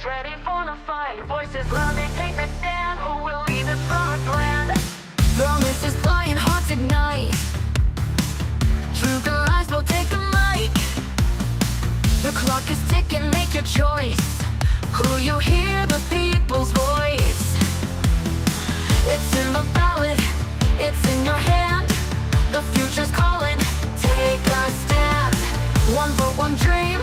It's ready for the fight. Voices loud, they take the stand. Who will lead the promised land? The mist is flying, hearts ignite. Truth and lies will take the mic. The clock is ticking, make your choice. Who you hear, the people's voice. It's in the ballot, it's in your hand. The future's calling, take a stand. One vote, one dream,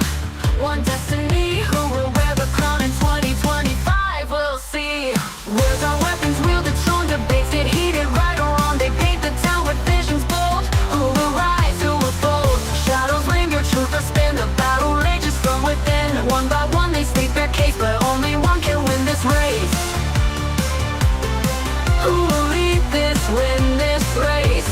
one destiny. Who will wear the crown in 2025? We'll see. Words are weapons, wielded strong. Debates get heated, right or wrong. They paint the town with visions bold. Who will rise, who will fold? Shadows linger, truth will spin. The battle rages from within. One by one they state their case, but only one can win this race. Who will lead this, win this race?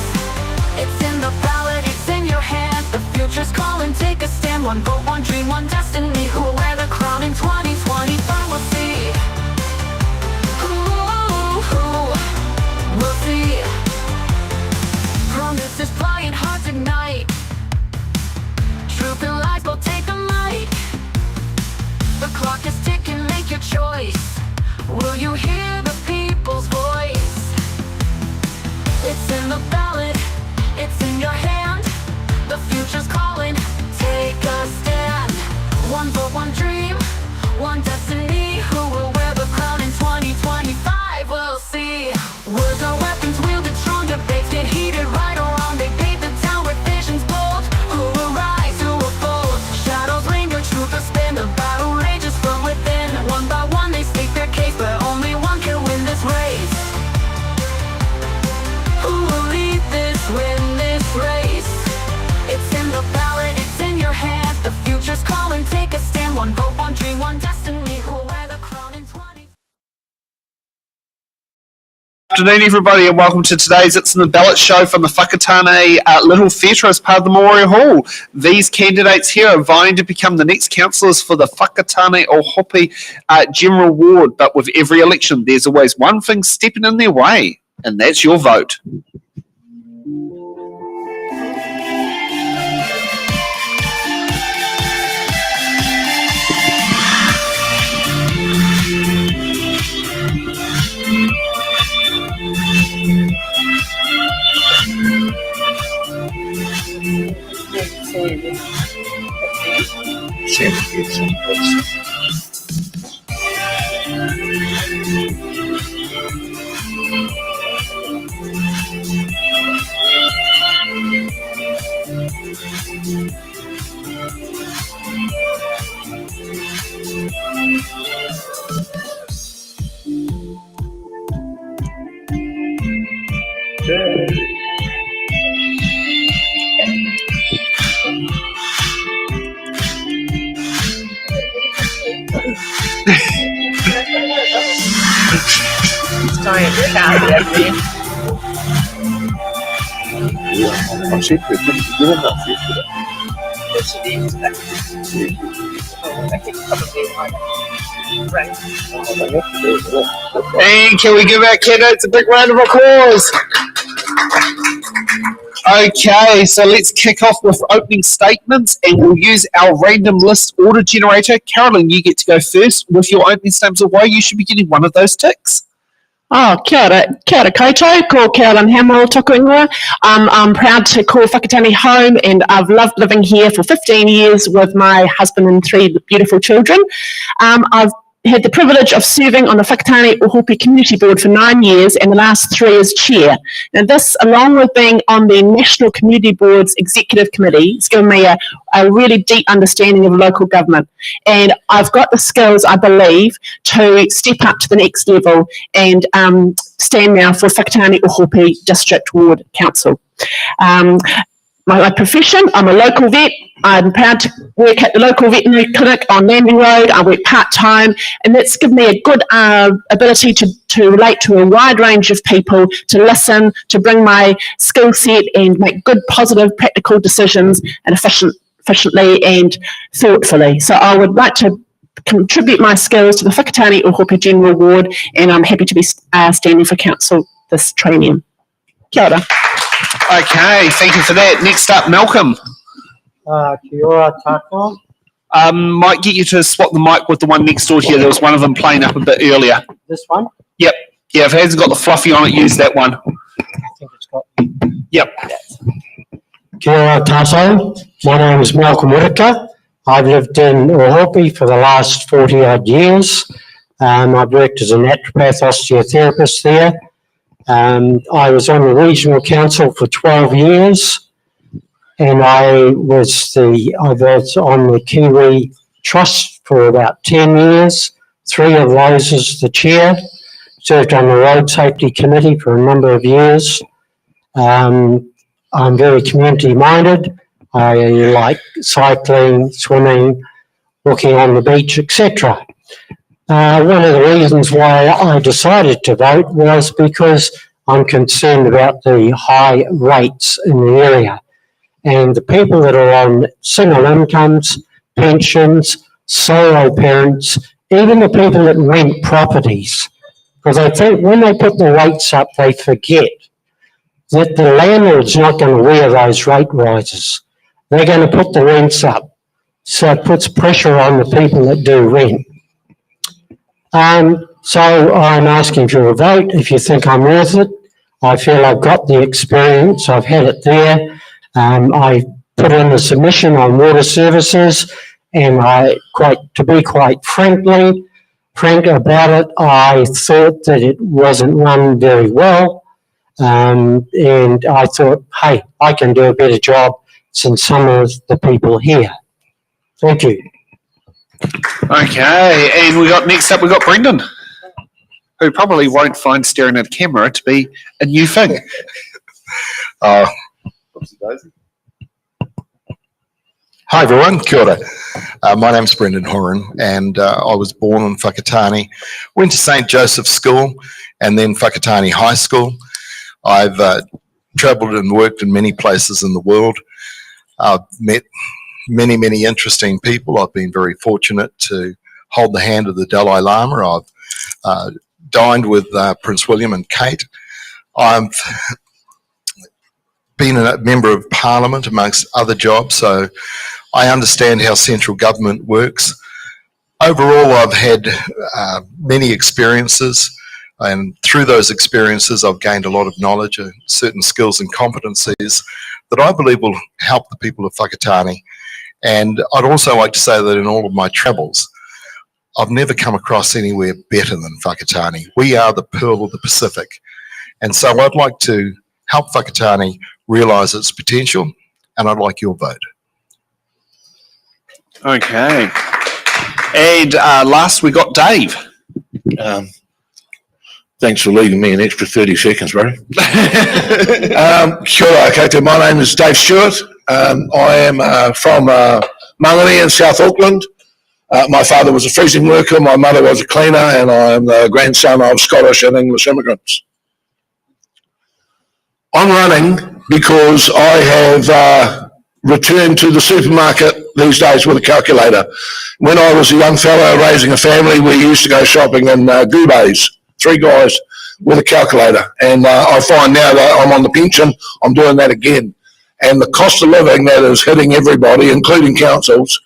It's in the ballot, it's in your hand. The future's calling, take a stand. One vote, one dream, one destiny. Who will wear the crown in 2025? We'll see. We'll see. Promises flying, hearts ignite. Truth and lies will take the mic. The clock is ticking, make your choice. Will you hear the people's voice? It's in the ballot, it's in your hand. The future's calling, take a stand. One vote, one dream, one destiny. Who will wear the crown in 2025? We'll see. Words are weapons, wielded strong. Debates get heated, right or wrong. They paint the town with visions bold. Who will rise, who will fold? Shadows linger, truth will spin. The battle rages from within. One by one they state their case, but only one can win this race. Who will lead this, win this race? It's in the ballot, it's in your hand. The future's calling, take a stand. One vote, one dream, one destiny. Who will wear the crown in 20? Good afternoon, everybody, and welcome to today's It's in the Ballot show from the Whakatāne Theatre as part of the Memorial Hall. These candidates here are vying to become the next councillors for the Whakatāne-Ōhope General Ward, but with every election, there's always one thing stepping in their way, and that's your vote. And can we give our candidates a big round of applause? Okay, so let's kick off with opening statements, and we'll use our random list order generator. Carolyn, you get to go first with your opening statements of why you should be getting one of those ticks. Oh, kia ora koutou, ko Carolyn Hamill, tōku ingoa. I'm proud to call Whakatāne home, and I've loved living here for 15 years with my husband and 3 beautiful children. I've had the privilege of serving on the Whakatāne-Ōhope Community Board for 9 years, and the last 3 as chair. Now this, along with being on the National Community Board's Executive Committee, has given me a really deep understanding of local government. And I've got the skills, I believe, to step up to the next level and stand now for Whakatāne-Ōhope District Ward Council. My profession, I'm a local vet. I'm proud to work at the local veterinary clinic on Landing Road. I work part-time, and that's given me a good ability to relate to a wide range of people, to listen, to bring my skill set and make good, positive, practical decisions and efficiently and thoughtfully. So I would like to contribute my skills to the Whakatāne-Ōhope General Ward, and I'm happy to be standing for council this triennium. Kia ora. Okay, thank you for that. Next up, Malcolm. Kia ora tātou. Might get you to swap the mic with the one next door to you. There was one of them playing up a bit earlier. This one? Yep. Yeah, if it hasn't got the fluffy on it, use that one. I think it's got. Yep. Kia ora tātou. My name is Malcolm Whitaker. I've lived in Ōhope for the last 40-odd years. I've worked as a naturopath osteotherapist there. I was on the regional council for 12 years, and I was on the Kiwi Trust for about 10 years. 3 of those as the chair. Served on the Road Safety Committee for a number of years. I'm very community-minded. I like cycling, swimming, walking on the beach, etc. One of the reasons why I decided to vote was because I'm concerned about the high rates in the area. And the people that are on single incomes, pensions, solo parents, even the people that rent properties, because I think when they put the rates up, they forget that the landlord's not going to wear those rate rises. They're going to put the rents up. So it puts pressure on the people that do rent. So I'm asking for a vote if you think I'm worth it. I feel I've got the experience. I've had it there. I put in a submission on water services, and to be quite frank about it, I thought that it wasn't run very well. And I thought, hey, I can do a better job than some of the people here. Thank you. Okay, and next up we got Brendan, who probably won't find staring at a camera to be a new thing. Hi everyone, kia ora. My name's Brendan Horan, and I was born in Whakatāne, went to St. Joseph's School and then Whakatāne High School. I've travelled and worked in many places in the world. I've met many interesting people. I've been very fortunate to hold the hand of the Dalai Lama. I've dined with Prince William and Kate. I've been a member of Parliament amongst other jobs, so I understand how central government works. Overall, I've had many experiences, and through those experiences I've gained a lot of knowledge, certain skills and competencies that I believe will help the people of Whakatāne. And I'd also like to say that in all of my travels, I've never come across anywhere better than Whakatāne. We are the pearl of the Pacific. And so I'd like to help Whakatāne realise its potential, and I'd like your vote. Okay. And last we got Dave. Thanks for leaving me an extra 30 seconds, bro. Kia ora koutou. My name is Dave Stewart. I am from Mangere in South Auckland. My father was a freezing worker, my mother was a cleaner, and I am the grandson of Scottish and English immigrants. I'm running because I have returned to the supermarket these days with a calculator. When I was a young fellow raising a family, we used to go shopping in Goobas, 3 guys with a calculator. And I find now that I'm on the pension, I'm doing that again. And the cost of living that is hitting everybody, including councils,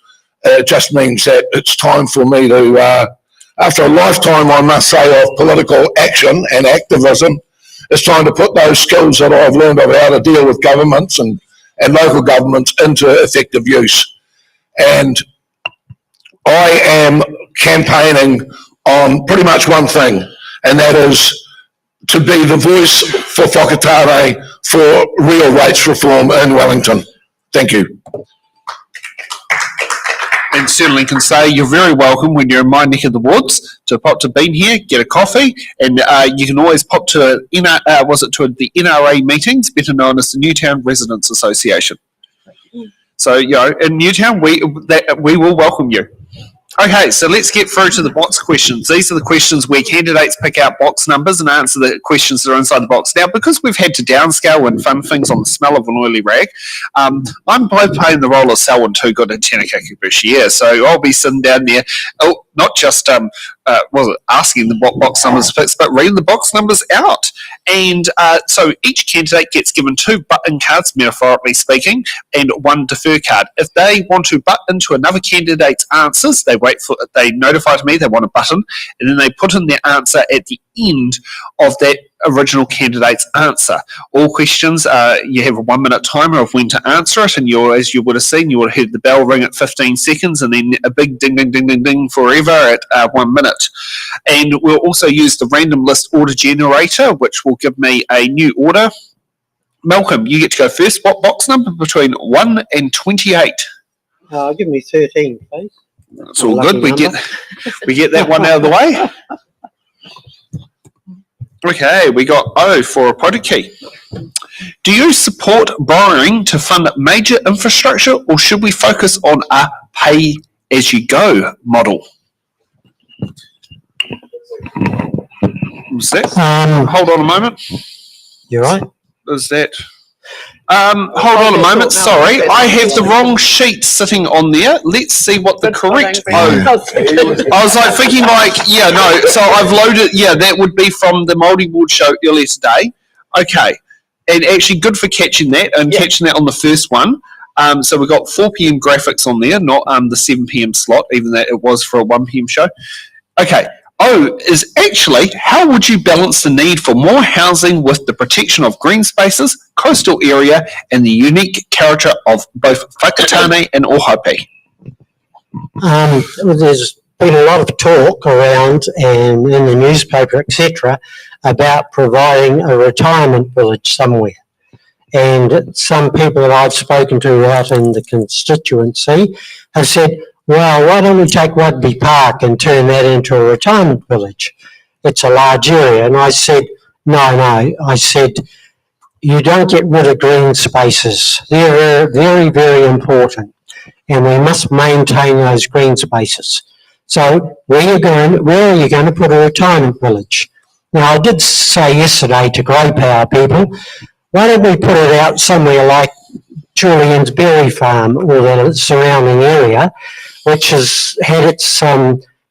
just means that it's time for me to, after a lifetime, I must say, of political action and activism, it's time to put those skills that I've learned of how to deal with governments and local governments into effective use. And I am campaigning on pretty much one thing, and that is to be the voice for Whakatāne for real rates reform in Wellington. Thank you. And certainly can say you're very welcome when you're in my neck of the woods to pop to Bean here, get a coffee, and you can always pop to the NRA meetings, better known as the Newtown Residents Association. So, you know, in Newtown, we will welcome you. Okay, so let's get through to the box questions. These are the questions where candidates pick out box numbers and answer the questions that are inside the box. Now, because we've had to downscale and fund things on the smell of an oily rag, I'm both playing the role of Selwyn Too Good and Tēnā Kiki Bush. Yeah, so I'll be sitting down there. Oh, not just asking them what box numbers to fix, but reading the box numbers out. And so each candidate gets given 2 butt-in cards, metaphorically speaking, and 1 defer card. If they want to butt into another candidate's answers, they notify to me they want a button, and then they put in their answer at the end of that original candidate's answer. All questions, you have a 1-minute timer of when to answer it, and as you would have seen, you would have heard the bell ring at 15 seconds, and then a big ding, ding, ding, ding, ding forever at 1 minute. And we'll also use the random list order generator, which will give me a new order. Malcolm, you get to go first. What box number between 1 and 28? Give me 13, please. It's all good. We get that one out of the way. Okay, we got O for a product key. Do you support borrowing to fund major infrastructure, or should we focus on a pay-as-you-go model? What's that? Hold on a moment. You right? Is that? Hold on a moment. Sorry, I have the wrong sheet sitting on there. Let's see what the correct I was like thinking no. So I've loaded. Yeah, that would be from the multi-board show earlier today. Okay, and actually good for catching that and catching that on the first one. So we've got 4 p.m. graphics on there, not the 7 p.m. slot, even though it was for a 1 p.m. show. Okay. O is actually, how would you balance the need for more housing with the protection of green spaces, coastal area, and the unique character of both Whakatāne and Ōhope? There's been a lot of talk around and in the newspaper, etc., about providing a retirement village somewhere. And some people that I've spoken to out in the constituency have said, well, why don't we take Rugby Park and turn that into a retirement village? It's a large area. And I said, no. I said, you don't get rid of green spaces. They're very, very important. And we must maintain those green spaces. So where are you going to put a retirement village? Now, I did say yesterday to Grey Power people, why don't we put it out somewhere like Julian's Berry Farm or the surrounding area, which has had its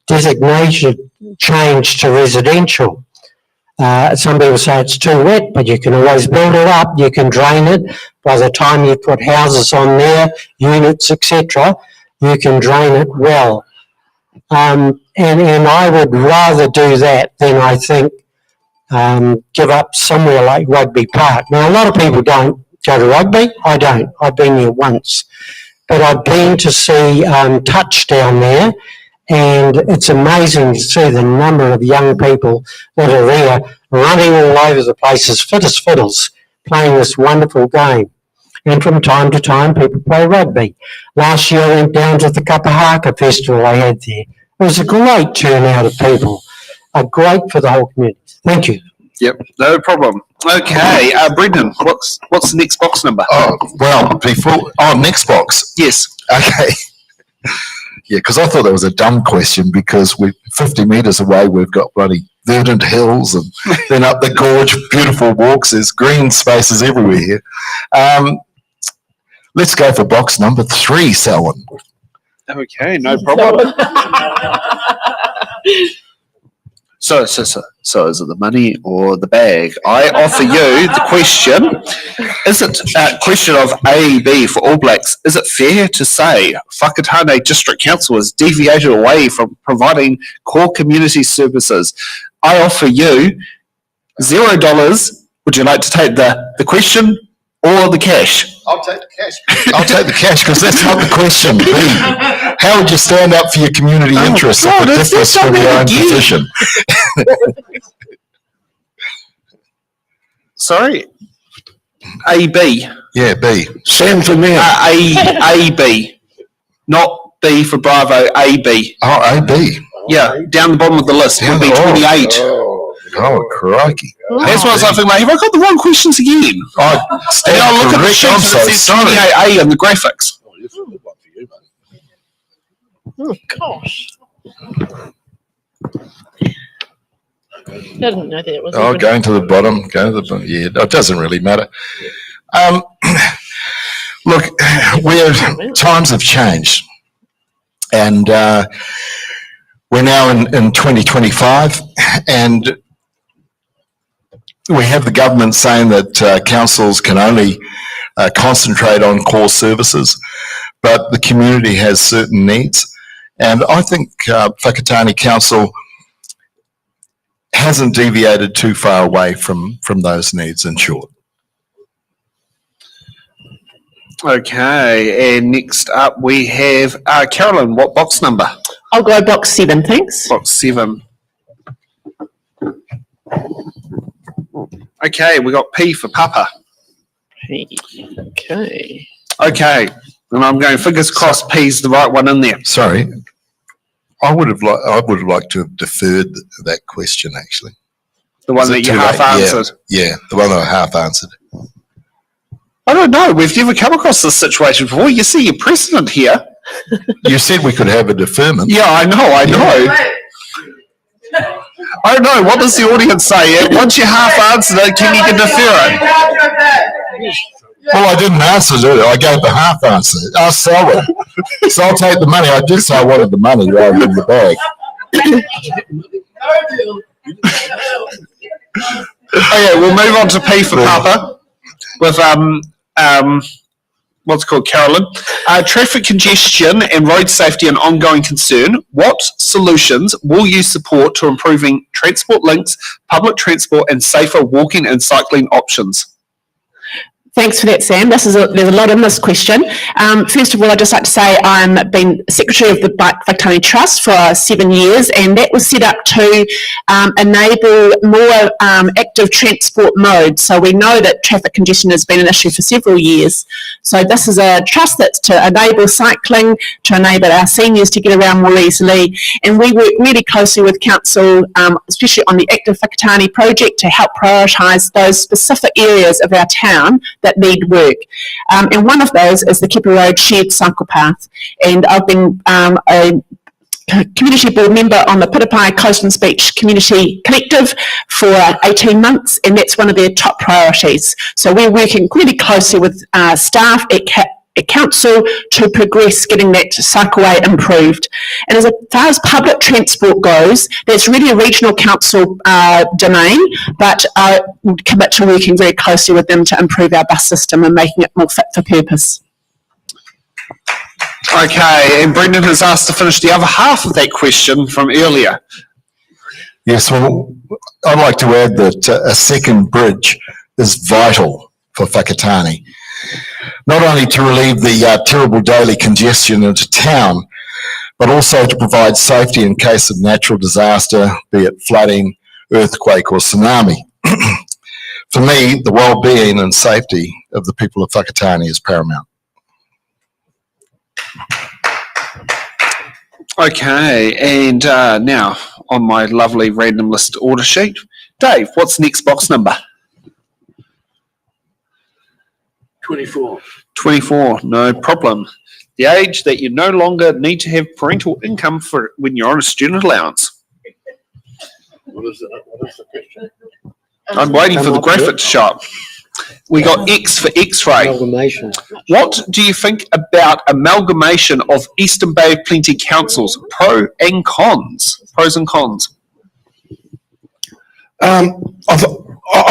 designation changed to residential. Some people say it's too wet, but you can always build it up, you can drain it. By the time you put houses on there, units, etc., you can drain it well. And I would rather do that than, I think, give up somewhere like Rugby Park. Now, a lot of people don't go to Rugby. I don't. I've been there once. But I've been to see Touch down there, and it's amazing to see the number of young people that are there running all over the place as fit as fiddles, playing this wonderful game. And from time to time, people play rugby. Last year, I went down to the Kapahaka Festival they had there. It was a great turnout of people, great for the whole community. Thank you. Yep, no problem. Okay, Brendan, what's the next box number? Next box. Yes. Okay. Yeah, because I thought that was a dumb question, because we're 50 metres away, we've got bloody verdant hills, and then up the gorge, beautiful walks, there's green spaces everywhere here. Let's go for box number 3, Selwyn. Okay, no problem. So is it the money or the bag? I offer you the question. Is it a question of A, B for All Blacks? Is it fair to say Whakatāne District Council has deviated away from providing core community services? I offer you $0. Would you like to take the question or the cash? I'll take the cash. I'll take the cash, because that's not the question. B, how would you stand up for your community interests if it differs from your own position? Sorry? A, B. Yeah, B. Sam for me. A, B. Not B for Bravo, A, B. Oh, A, B. Yeah, down the bottom of the list would be 28. Oh, crikey. That's what I was thinking, like, have I got the wrong questions again? I look at the sheet and it says 28A on the graphics. Oh, gosh. I didn't know that it was. Going to the bottom. Yeah, it doesn't really matter. Look, times have changed. And We're now in 2025, and we have the government saying that councils can only concentrate on core services, but the community has certain needs. And I think Whakatāne Council hasn't deviated too far away from those needs, in short. Okay, and next up we have Carolyn. What box number? I'll go box 7, thanks. Box 7. Okay, we got P for Papa. Okay. Okay, and I'm going fingers crossed P's the right one in there. Sorry, I would have liked to have deferred that question, actually. The one that you half answered. Yeah, the one that I half answered. I don't know. We've never come across this situation before. You see your precedent here. You said we could have a deferment. Yeah, I know. I don't know. What does the audience say? Once you half answered it, can you defer it? Well, I didn't answer it. I gave the half answer. I'll sell it. So I'll take the money. I did say I wanted the money rather than the bag. Okay, we'll move on to P for Papa with what's called Carolyn. Traffic congestion and road safety an ongoing concern. What solutions will you support to improving transport links, public transport, and safer walking and cycling options? Thanks for that, Sam. There's a lot in this question. First of all, I'd just like to say I'm been Secretary of the Whakatāne Trust for 7 years, and that was set up to enable more active transport modes. So we know that traffic congestion has been an issue for several years. So this is a trust that's to enable cycling, to enable our seniors to get around more easily, and we work really closely with Council, especially on the Active Whakatāne project, to help prioritise those specific areas of our town that need work. And one of those is the Kepa Road Shared Cycle Path. And I've been a community board member on the Pitapai Coast and Beach Community Collective for 18 months, and that's one of their top priorities. So we're working really closely with staff at Council to progress getting that cycleway improved. And as far as public transport goes, that's really a regional council domain, but I would commit to working very closely with them to improve our bus system and making it more fit for purpose. Okay, and Brendan has asked to finish the other half of that question from earlier. Yes, well, I'd like to add that a second bridge is vital for Whakatāne. Not only to relieve the terrible daily congestion into town, but also to provide safety in case of natural disaster, be it flooding, earthquake or tsunami. For me, the well-being and safety of the people of Whakatāne is paramount. Okay, and now on my lovely random list order sheet, Dave, what's the next box number? 24. 24, no problem. The age that you no longer need to have parental income for when you're on a student allowance. What is the question? I'm waiting for the graphic to show up. We got X for X-ray. Amalgamation. What do you think about amalgamation of Eastern Bay of Plenty councils? Pros and cons. I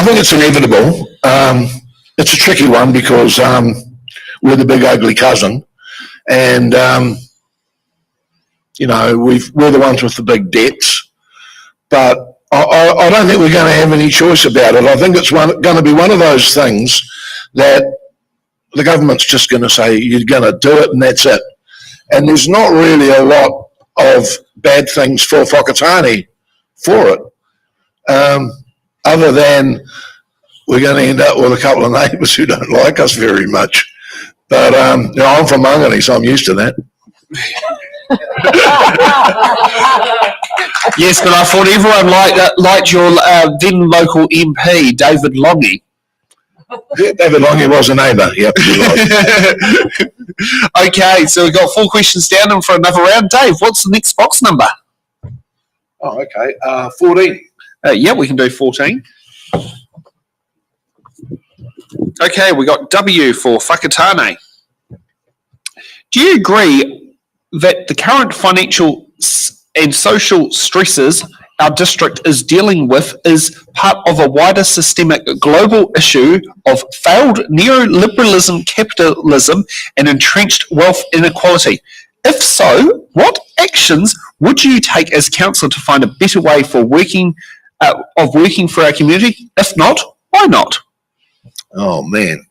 think it's inevitable. It's a tricky one because we're the big ugly cousin, and we're the ones with the big debts. But I don't think we're going to have any choice about it. I think it's going to be one of those things that the government's just going to say you're going to do it and that's it. And there's not really a lot of bad things for Whakatāne for it, other than we're going to end up with a couple of neighbours who don't like us very much. But I'm from Mangani, so I'm used to that. Yes, but I thought everyone liked your then local MP, David Longy. David Longy was a neighbour, yep. Okay, so we've got 4 questions down and for another round. Dave, what's the next box number? Oh, okay, 14. Yeah, we can do 14. Okay, we got W for Whakatāne. Do you agree that the current financial and social stresses our district is dealing with is part of a wider systemic global issue of failed neoliberalism, capitalism, and entrenched wealth inequality. If so, what actions would you take as council to find a better way for working for our community? If not, why not? Oh, man.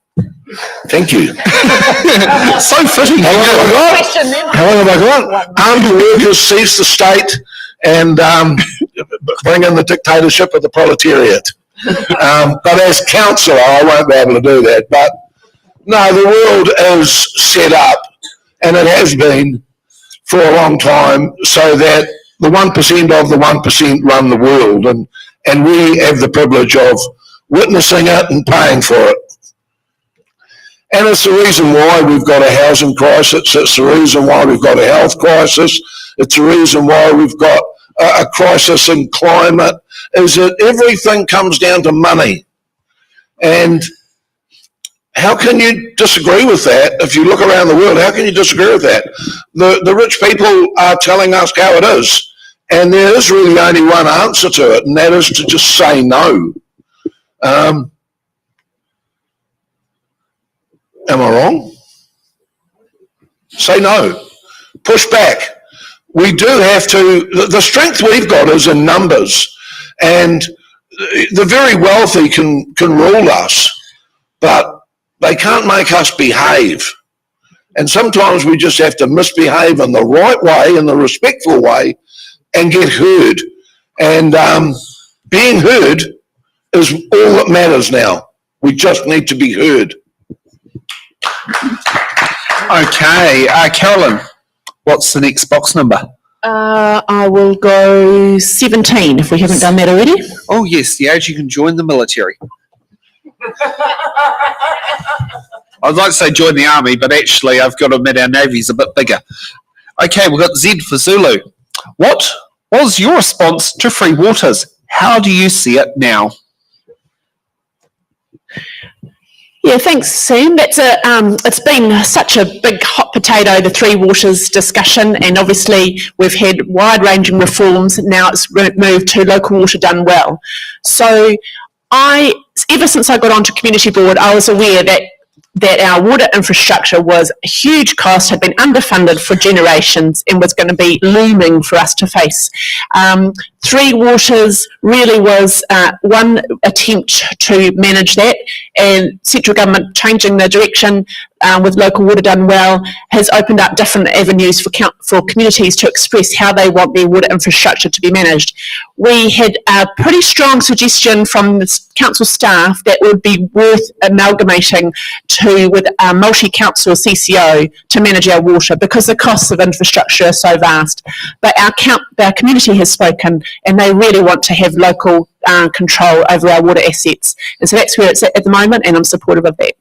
Thank you. So fitting. How long have I got? Armed workers seize the state and bring in the dictatorship of the proletariat. But as councillor, I won't be able to do that. But no, the world is set up, and it has been for a long time, so that the 1% of the 1% run the world, and we have the privilege of witnessing it and paying for it. And it's the reason why we've got a housing crisis. It's the reason why we've got a health crisis. It's the reason why we've got a crisis in climate, is that everything comes down to money. And how can you disagree with that? If you look around the world, how can you disagree with that? The rich people are telling us how it is. And there is really only one answer to it, and that is to just say no. Am I wrong? Say no. Push back. We do have to, the strength we've got is in numbers, and the very wealthy can rule us, but they can't make us behave. And sometimes we just have to misbehave in the right way, in the respectful way, and get heard. And being heard is all that matters now. We just need to be heard. Okay, Carolyn, what's the next box number? I will go 17 if we haven't done that already. Oh yes, the age you can join the military. I'd like to say join the army, but actually I've got to admit our navy's a bit bigger. Okay, we've got Z for Zulu. What was your response to Free Waters? How do you see it now? Yeah, thanks, Sam. That's it's been such a big hot potato, the Three Waters discussion, and obviously we've had wide-ranging reforms. Now it's moved to local water done well. So ever since I got onto community board, I was aware that our water infrastructure was a huge cost, had been underfunded for generations, and was going to be looming for us to face. Three Waters really was one attempt to manage that, and central government changing the direction with local water done well has opened up different avenues for communities to express how they want their water infrastructure to be managed. We had a pretty strong suggestion from the council staff that it would be worth amalgamating with a multi-council CCO to manage our water, because the costs of infrastructure are so vast. But our community has spoken, and they really want to have local control over our water assets. And so that's where it's at the moment, and I'm supportive of that.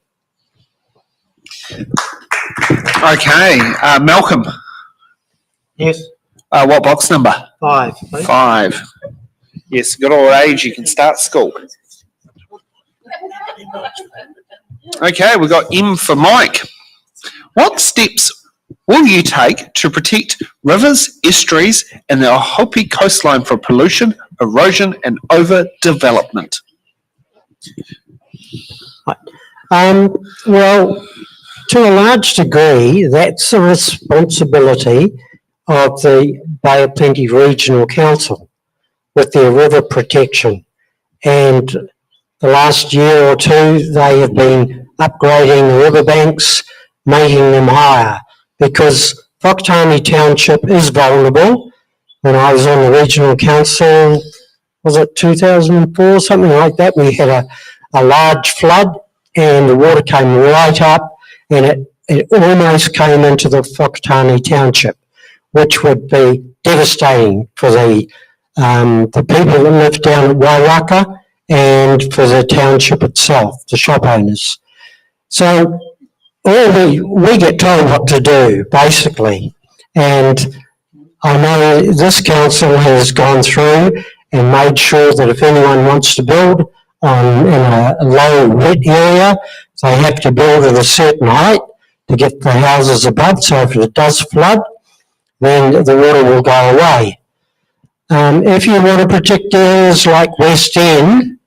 Okay, Malcolm. Yes. What box number? 5. Please. 5. Yes, good old age, you can start school. Okay, we've got M for Mike. What steps will you take to protect rivers, estuaries, and the Ōhope coastline from pollution, erosion, and overdevelopment? Well, to a large degree, that's the responsibility of the Bay of Plenty Regional Council with their river protection. And the last year or two, they have been upgrading the riverbanks, making them higher, because Whakatāne Township is vulnerable. When I was on the regional council, was it 2004, something like that, we had a large flood, and the water came right up, and it almost came into the Whakatāne Township, which would be devastating for the people that live down at Wairaka and for the township itself, the shop owners. So we get told what to do, basically. And I know this council has gone through and made sure that if anyone wants to build in a low wet area, they have to build at a certain height to get the houses above. So if it does flood, then the water will go away. If you want to protect areas like West End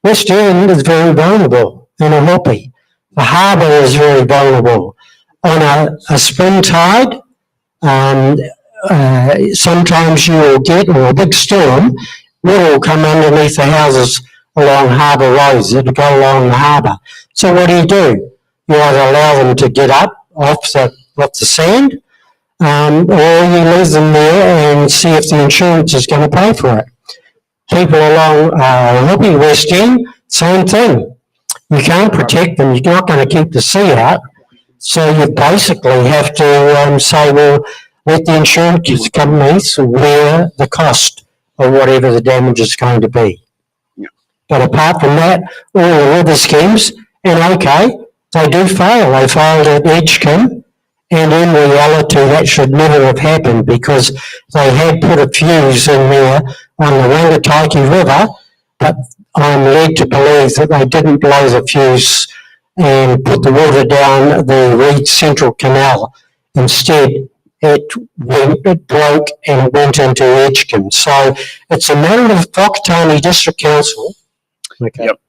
is very vulnerable in Ōhope. The harbour is very vulnerable. On a spring tide, sometimes you will get, or a big storm, water will come underneath the houses along harbour roads that go along the harbour. So what do? You either allow them to get up off the sand, or you leave them there and see if the insurance is going to pay for it. People along Ōhope West End, same thing. You can't protect them. You're not going to keep the sea out. So you basically have to say, well, let the insurance companies wear the cost of whatever the damage is going to be. But apart from that, all the other schemes, and okay, they do fail. They failed at Edgecombe, and in reality that should never have happened because they had put a fuse in there on the Whakatāne River, but I'm led to believe that they didn't blow the fuse and put the water down the Reed Central Canal. Instead, it broke and it went into Edgecombe. So it's a matter of Whakatāne District Council. Okay. Yep.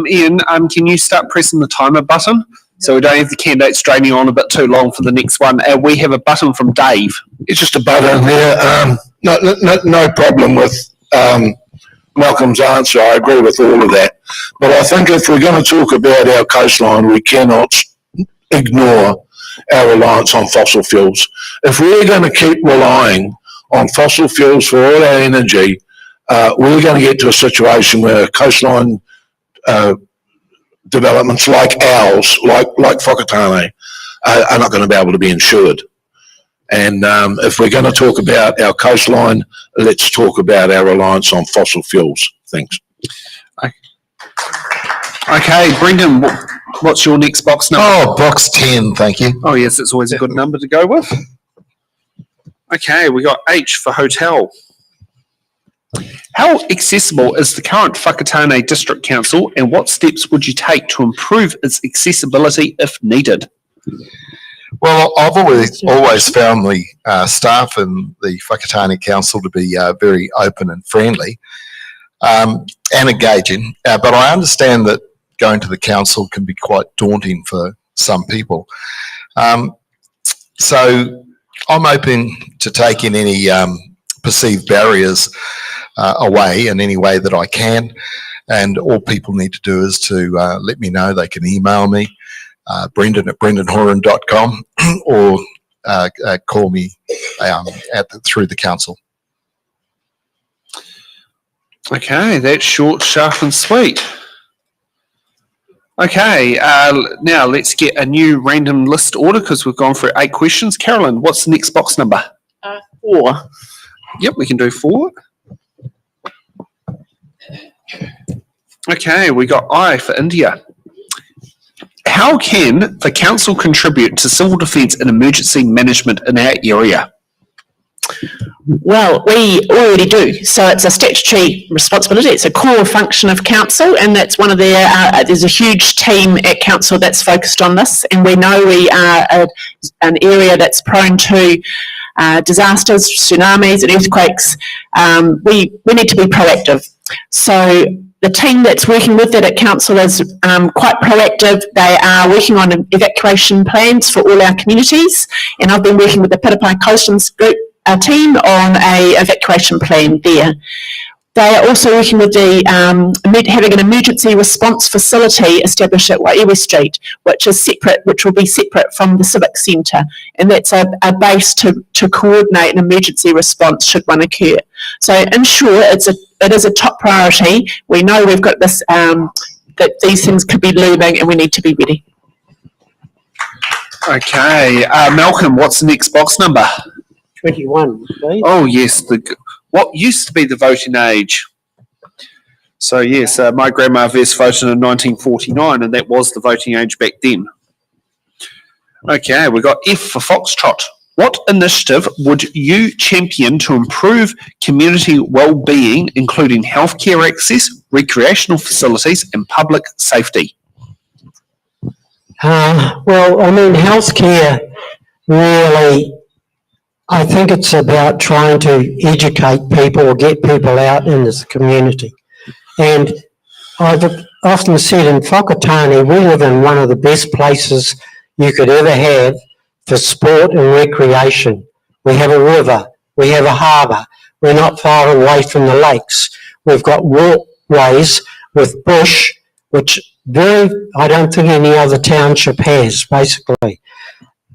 Ian, can you start pressing the timer button so we don't have the candidates draining on a bit too long for the next one? We have a button from Dave. It's just a button there. No problem with Malcolm's answer. I agree with all of that. But I think if we're going to talk about our coastline, we cannot ignore our reliance on fossil fuels. If we're going to keep relying on fossil fuels for all our energy, we're going to get to a situation where coastline developments like ours, like Whakatāne, are not going to be able to be insured. And if we're going to talk about our coastline, let's talk about our reliance on fossil fuels. Thanks. Okay, Brendan, what's your next box number? Oh, box 10, thank you. Oh, yes, it's always a good number to go with. Okay, we got H for hotel. How accessible is the current Whakatāne District Council, and what steps would you take to improve its accessibility if needed? Well, I've always found the staff in the Whakatāne Council to be very open and friendly and engaging, but I understand that going to the council can be quite daunting for some people. So I'm open to taking any perceived barriers away in any way that I can, and all people need to do is to let me know. They can email me, brendan@brendanhoran.com, or call me through the council. Okay, that's short, sharp and sweet. Okay, now let's get a new random list order because we've gone through 8 questions. Carolyn, what's the next box number? 4. Yep, we can do 4. Okay, we got I for India. How can the council contribute to civil defence and emergency management in our area? Well, we already do. So it's a statutory responsibility. It's a core function of council, and that's one of there's a huge team at council that's focused on this. And we know we are an area that's prone to disasters, tsunamis and earthquakes. We need to be proactive. So the team that's working with that at council is quite proactive. They are working on evacuation plans for all our communities, and I've been working with the Pirapai Coastlands group team on a evacuation plan there. They are also working with the having an emergency response facility established at Waiiwa Street, which will be separate from the Civic Centre, and that's a base to coordinate an emergency response should one occur. So in short, it is a top priority. We know we've got this that these things could be looming, and we need to be ready. Okay, Malcolm, what's the next box number? 21, please. Oh yes, what used to be the voting age. So yes, my grandma first voted in 1949, and that was the voting age back then. Okay, we got F for Foxtrot. What initiative would you champion to improve community well-being, including healthcare access, recreational facilities, and public safety? Well, I mean, healthcare really I think it's about trying to educate people or get people out in this community. And I've often said in Whakatāne, we live in one of the best places you could ever have for sport and recreation. We have a river, we have a harbour, we're not far away from the lakes. We've got walkways with bush, which I don't think any other township has, basically.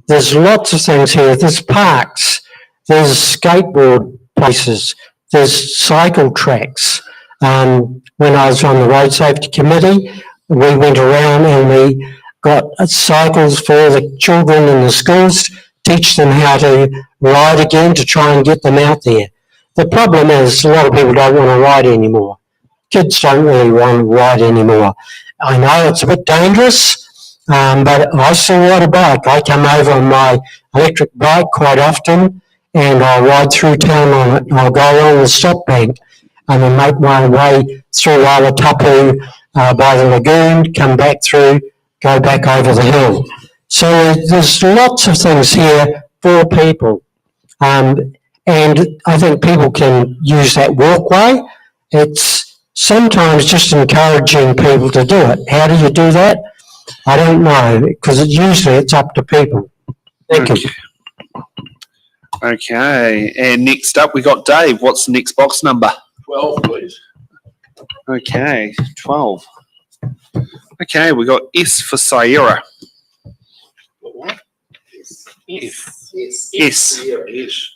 There's lots of things here. There's parks, there's skateboard places, there's cycle tracks. When I was on the road safety committee, we went around and we got cycles for the children in the schools, teach them how to ride again to try and get them out there. The problem is a lot of people don't want to ride anymore. Kids don't really want to ride anymore. I know it's a bit dangerous, but I still ride a bike. I come over on my electric bike quite often and I'll ride through town on it. I'll go along the stop bank and then make my way through Whakatāne by the lagoon, come back through, go back over the hill. So there's lots of things here for people. And I think people can use that walkway. It's sometimes just encouraging people to do it. How do you do that? I don't know, because usually it's up to people. Thank you. Okay, and next up we got Dave. What's the next box number? 12, please. Okay, 12. Okay, we got S for Sierra. What? S. Yes.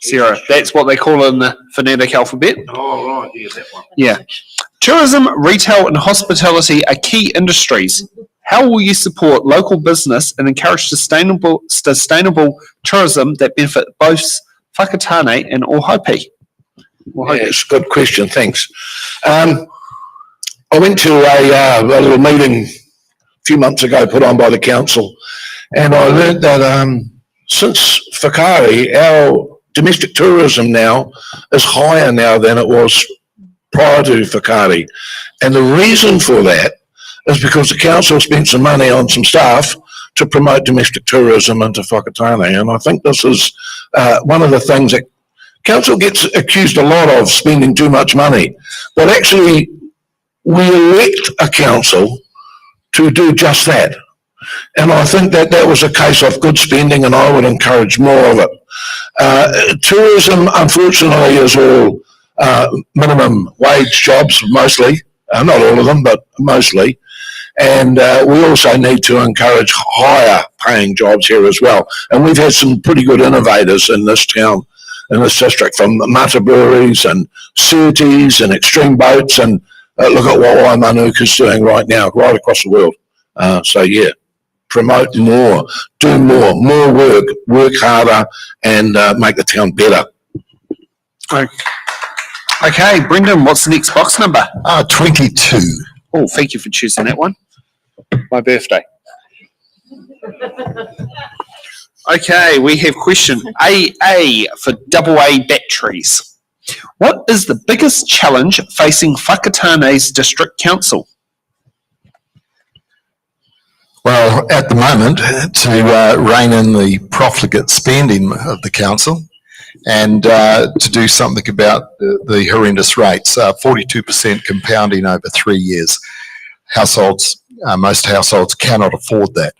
Sierra. That's what they call it in the phonetic alphabet. Oh, right. Yeah, that one. Yeah. Tourism, retail, and hospitality are key industries. How will you support local business and encourage sustainable tourism that benefit both Whakatāne and Ōhope? Yes, good question, thanks. I went to a little meeting a few months ago put on by the council, and I learned that since Whakatāne, our domestic tourism now is higher now than it was prior to Whakatāne. And the reason for that is because the council spent some money on some staff to promote domestic tourism into Whakatāne. And I think this is one of the things that council gets accused a lot of spending too much money. But actually, we elect a council to do just that. And I think that that was a case of good spending, and I would encourage more of it. Tourism, unfortunately, is all minimum wage jobs, mostly. Not all of them, but mostly. And we also need to encourage higher paying jobs here as well. And we've had some pretty good innovators in this town, in this district, from mata breweries and surtees and extreme boats. And look at what Waimanuka's doing right now, right across the world. So yeah, promote more, do more work, work harder, and make the town better. Okay, Brendan, what's the next box number? 22. Oh, thank you for choosing that one. My birthday. Okay, we have question AA for AA batteries. What is the biggest challenge facing Whakatāne's District Council? Well, at the moment, to rein in the profligate spending of the council and to do something about the horrendous rates, 42% compounding over 3 years. Most households cannot afford that.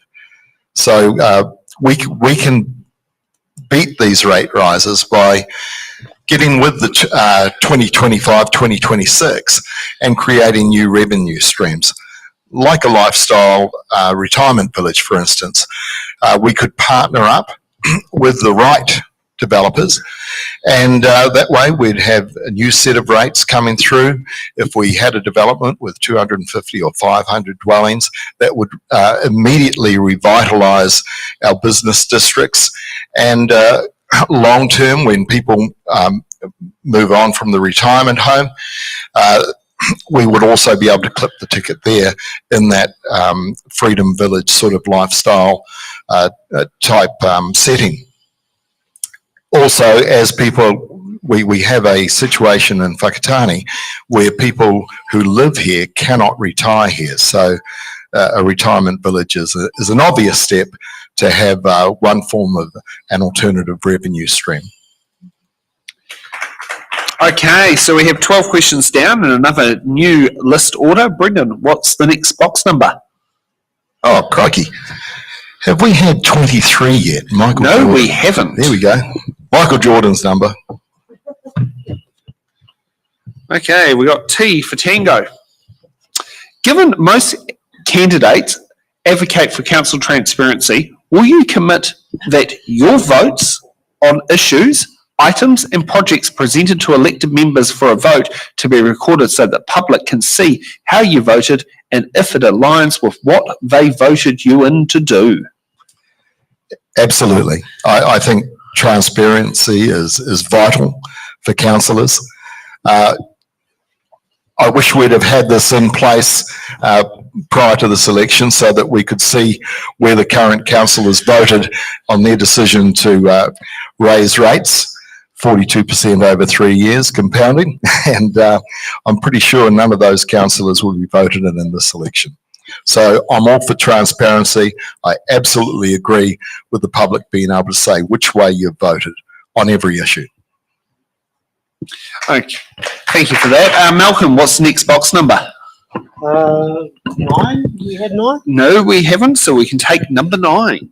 So we can beat these rate rises by getting with the 2025, 2026 and creating new revenue streams. Like a lifestyle retirement village, for instance, we could partner up with the right developers, and that way we'd have a new set of rates coming through. If we had a development with 250 or 500 dwellings, that would immediately revitalise our business districts. And long term, when people move on from the retirement home, we would also be able to clip the ticket there in that Freedom Village sort of lifestyle type setting. Also, as people, we have a situation in Whakatāne where people who live here cannot retire here. So a retirement village is an obvious step to have one form of an alternative revenue stream. Okay, so we have 12 questions down and another new list order. Brendan, what's the next box number? Oh, crikey. Have we had 23 yet? Michael No, Jordan. we haven't. There we go. Michael Jordan's number. Okay, we got T for Tango. Given most candidates advocate for council transparency, will you commit that your votes on issues, items and projects presented to elected members for a vote to be recorded so that the public can see how you voted and if it aligns with what they voted you in to do? Absolutely. I think transparency is vital for councillors. I wish we'd have had this in place prior to this election so that we could see where the current councillors voted on their decision to raise rates, 42% over 3 years compounding, and I'm pretty sure none of those councillors will be voted in this election. So I'm all for transparency. I absolutely agree with the public being able to say which way you voted on every issue. Okay, thank you for that. Malcolm, what's the next box number? 9? We had 9? No, we haven't, so we can take number 9.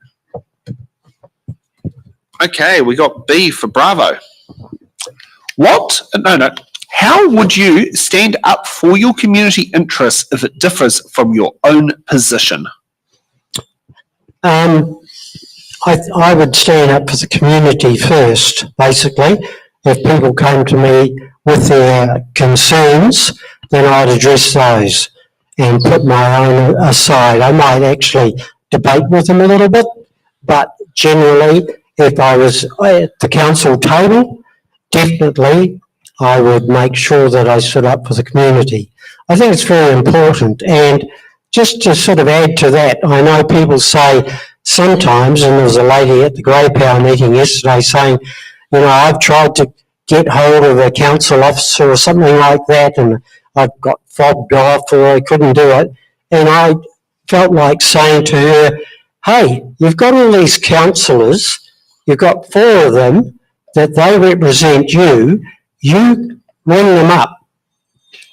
Okay, we got B for Bravo. How would you stand up for your community interests if it differs from your own position? I would stand up for the community first, basically. If people came to me with their concerns, then I'd address those and put my own aside. I might actually debate with them a little bit, but generally, if I was at the council table, definitely I would make sure that I stood up for the community. I think it's very important. And just to sort of add to that, I know people say sometimes, and there was a lady at the Grey Power meeting yesterday saying, you know, I've tried to get hold of a council officer or something like that and I got fobbed off or I couldn't do it. And I felt like saying to her, hey, you've got all these councillors, you've got 4 of them that they represent you, you ring them up,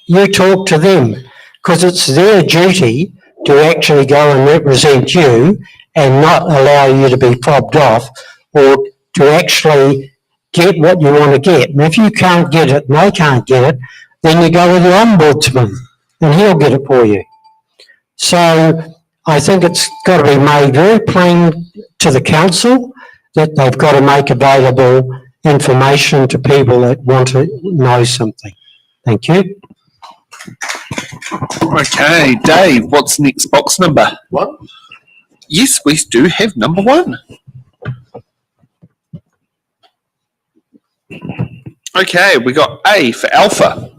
you talk to them, because it's their duty to actually go and represent you and not allow you to be fobbed off or to actually get what you want to get. And if you can't get it and they can't get it, then you go with the ombudsman and he'll get it for you. So I think it's got to be made very plain to the council that they've got to make available information to people that want to know something. Thank you. Okay, Dave, what's the next box number? 1. Yes, we do have number 1. Okay, we got A for Alpha.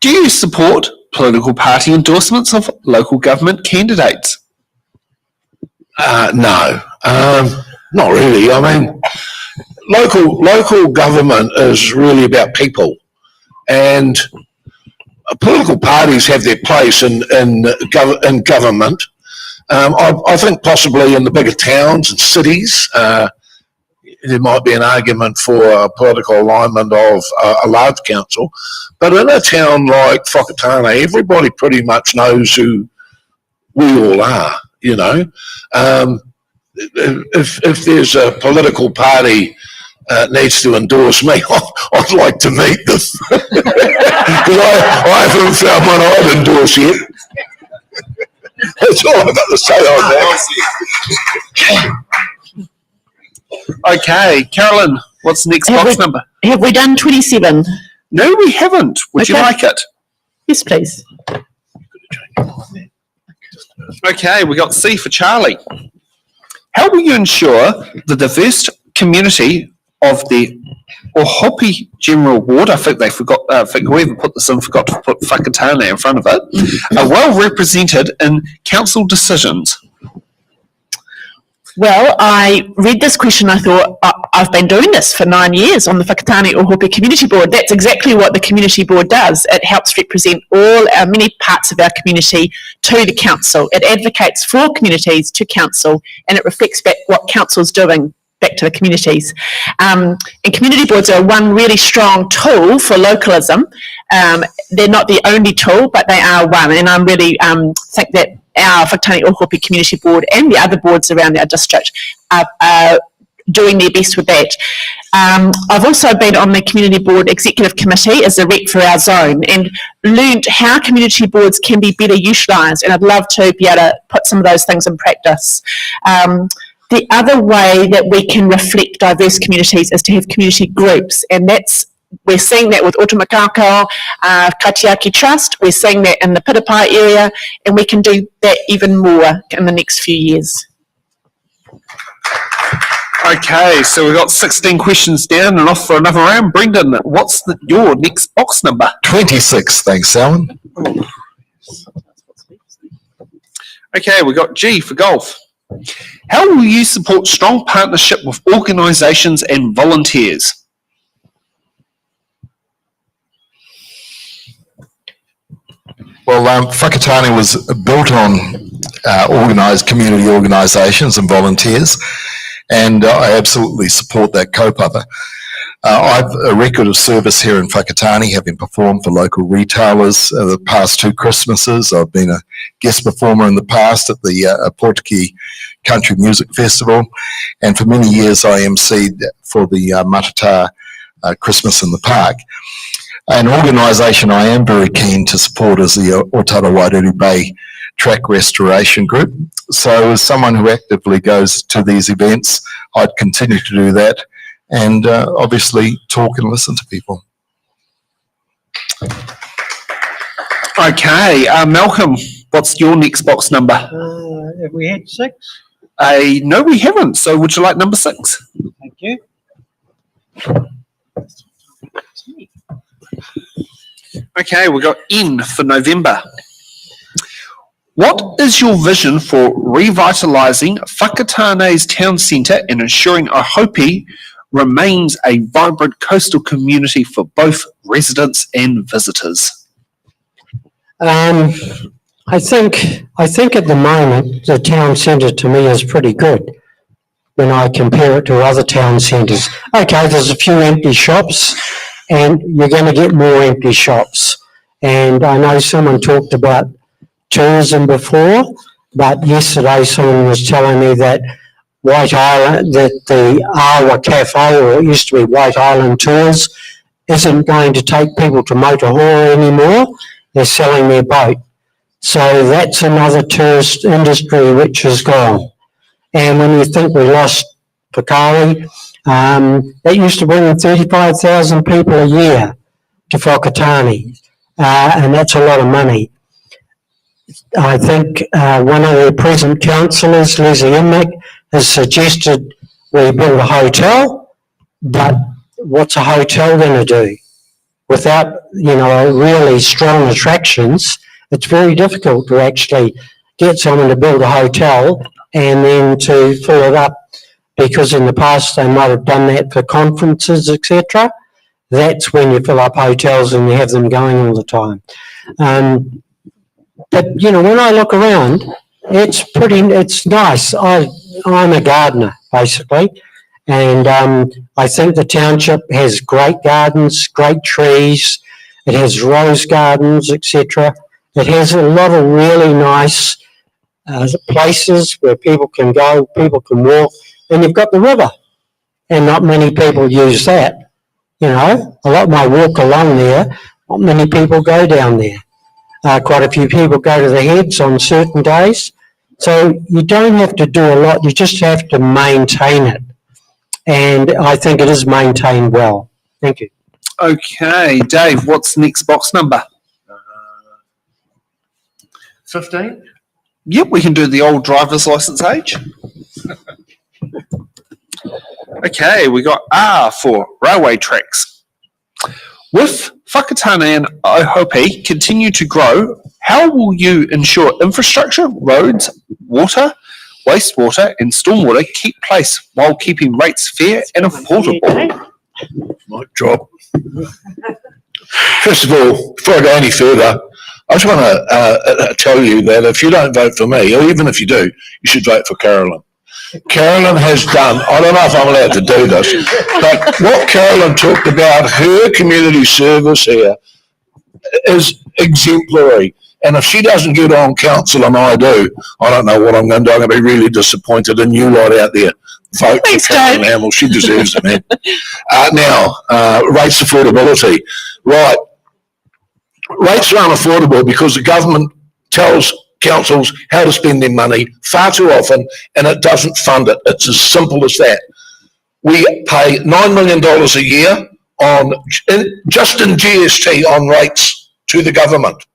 Do you support political party endorsements of local government candidates? No, not really. I mean, local government is really about people, and political parties have their place in government. I think possibly in the bigger towns and cities, there might be an argument for political alignment of a large council, but in a town like Whakatāne, everybody pretty much knows who we all are, you know. If there's a political party needs to endorse me, I'd like to meet them. Because I haven't found one I'd endorse yet. That's all I've got to say on that. Okay, Carolyn, what's the next box number? Have we done 27? No, we haven't. Would you Okay. like it? Yes, please. Okay, we got C for Charlie. How will you ensure the diverse community of the Ōhope General Ward, I think they forgot, whoever put this in forgot to put Whakatāne in front of it, are well represented in council decisions? Well, I read this question. I thought, I've been doing this for 9 years on the Whakatāne-Ōhope Community Board. That's exactly what the Community Board does. It helps represent all our many parts of our community to the council. It advocates for communities to council, and it reflects back what council's doing back to the communities. And community boards are one really strong tool for localism. They're not the only tool, but they are one. And I really think that our Whakatāne-Ōhope Community Board and the other boards around our district are doing their best with that. I've also been on the Community Board Executive Committee as a rep for our zone and learned how community boards can be better utilised, and I'd love to be able to put some of those things in practice. The other way that we can reflect diverse communities is to have community groups, and we're seeing that with Otumakakao, Kaitiaki Trust, we're seeing that in the Pitapai area, and we can do that even more in the next few years. Okay, so we've got 16 questions down and off for another round. Brendan, what's your next box number? 26, thanks, Alan. Okay, we've got G for golf. How will you support strong partnership with organisations and volunteers? Well, Whakatāne was built on community organisations and volunteers, and I absolutely support that kaupapa. I've a record of service here in Whakatāne, having performed for local retailers the past 2 Christmases. I've been a guest performer in the past at the Portuguese Country Music Festival, and for many years I emceed for the Matata Christmas in the Park. An organisation I am very keen to support is the Otara Wairere Bay Track Restoration Group. So as someone who actively goes to these events, I'd continue to do that and obviously talk and listen to people. Okay, Malcolm, what's your next box number? Have we had 6? No, we haven't. So would you like number 6? Thank you. Okay, we've got N for November. What is your vision for revitalising Whakatāne's town centre and ensuring Ōhope remains a vibrant coastal community for both residents and visitors? I think at the moment the town centre to me is pretty good when I compare it to other town centres. Okay, there's a few empty shops and you're going to get more empty shops. And I know someone talked about tourism before, but yesterday someone was telling me that White Island, that the Awa Cafe, or it used to be White Island Tours, isn't going to take people to Motuhora anymore. They're selling their boat. So that's another tourist industry which is gone. And when you think we lost Pakari, that used to bring in 35,000 people a year to Whakatāne, and that's a lot of money. I think one of the present councillors, Leslie Immick, has suggested we build a hotel, but what's a hotel going to do? Without, really strong attractions, it's very difficult to actually get someone to build a hotel and then to fill it up, because in the past they might have done that for conferences, etc. That's when you fill up hotels and you have them going all the time. But, when I look around, it's nice. I'm a gardener, basically, and I think the township has great gardens, great trees. It has rose gardens, etc. It has a lot of really nice places where people can go, people can walk, and you've got the river, and not many people use that. A lot might walk along there, not many people go down there. Quite a few people go to the heads on certain days. So you don't have to do a lot, you just have to maintain it. And I think it is maintained well. Thank you. Okay, Dave, what's next box number? 15? Yep, we can do the old driver's licence age. Okay, we got R for railway tracks. With Whakatāne and Ōhope continue to grow, how will you ensure infrastructure, roads, water, wastewater and stormwater keep pace while keeping rates fair and affordable? Mic drop. First of all, before I go any further, I just want to tell you that if you don't vote for me, or even if you do, you should vote for Carolyn. Carolyn has done, I don't know if I'm allowed to do this, but what Carolyn talked about, her community service here is exemplary. And if she doesn't get on council and I do, I don't know what I'm going to do. I'm going to be really disappointed in you lot out there. Vote for Carolyn Hamill. She deserves it, man. Now, rates affordability. Right. Rates are unaffordable because the government tells councils how to spend their money far too often and it doesn't fund it. It's as simple as that. We pay $9 million a year on just in GST on rates to the government.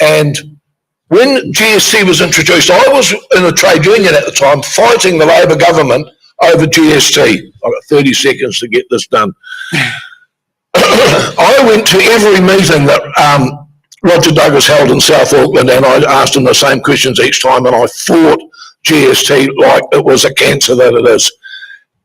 And when GST was introduced, I was in a trade union at the time fighting the Labor government over GST. I've got 30 seconds to get this done. I went to every meeting that Roger Douglas held in South Auckland and I asked him the same questions each time and I fought GST like it was a cancer that it is.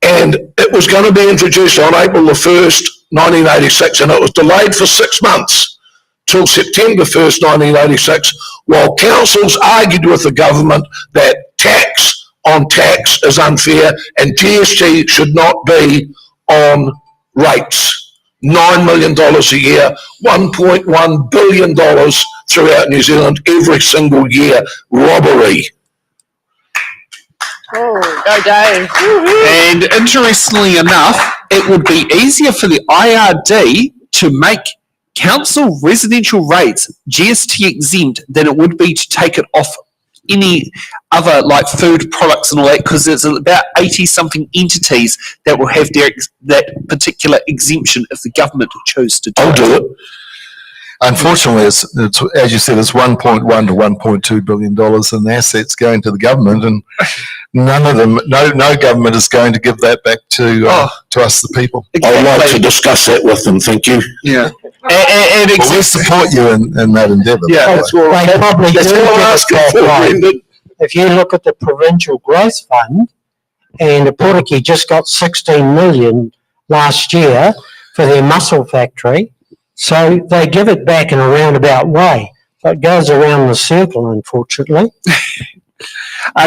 And it was going to be introduced on April the 1st, 1986 and it was delayed for 6 months till September 1st, 1986 while councils argued with the government that tax on tax is unfair and GST should not be on rates. $9 million a year, $1.1 billion throughout New Zealand every single year. Robbery. Oh, go Dave. And interestingly enough, it would be easier for the IRD to make council residential rates GST exempt than it would be to take it off any other like food products and all that because there's about 80 something entities that will have that particular exemption if the government chose to do I'll do it. Unfortunately, it's as you said, it's $1.1 to $1.2 billion in assets going to the government, and none of them, no government is going to give that back to us, the people. I'd like to discuss that with them. Thank you. Yeah. And we support you in that endeavour. Yeah. They probably do That's what I'm give asking it for, back, Brendan. right? If you look at the Provincial Growth Fund, and the Portuguese just got 16 million last year for their mussel factory, so they give it back in a roundabout way. So it goes around the circle, unfortunately.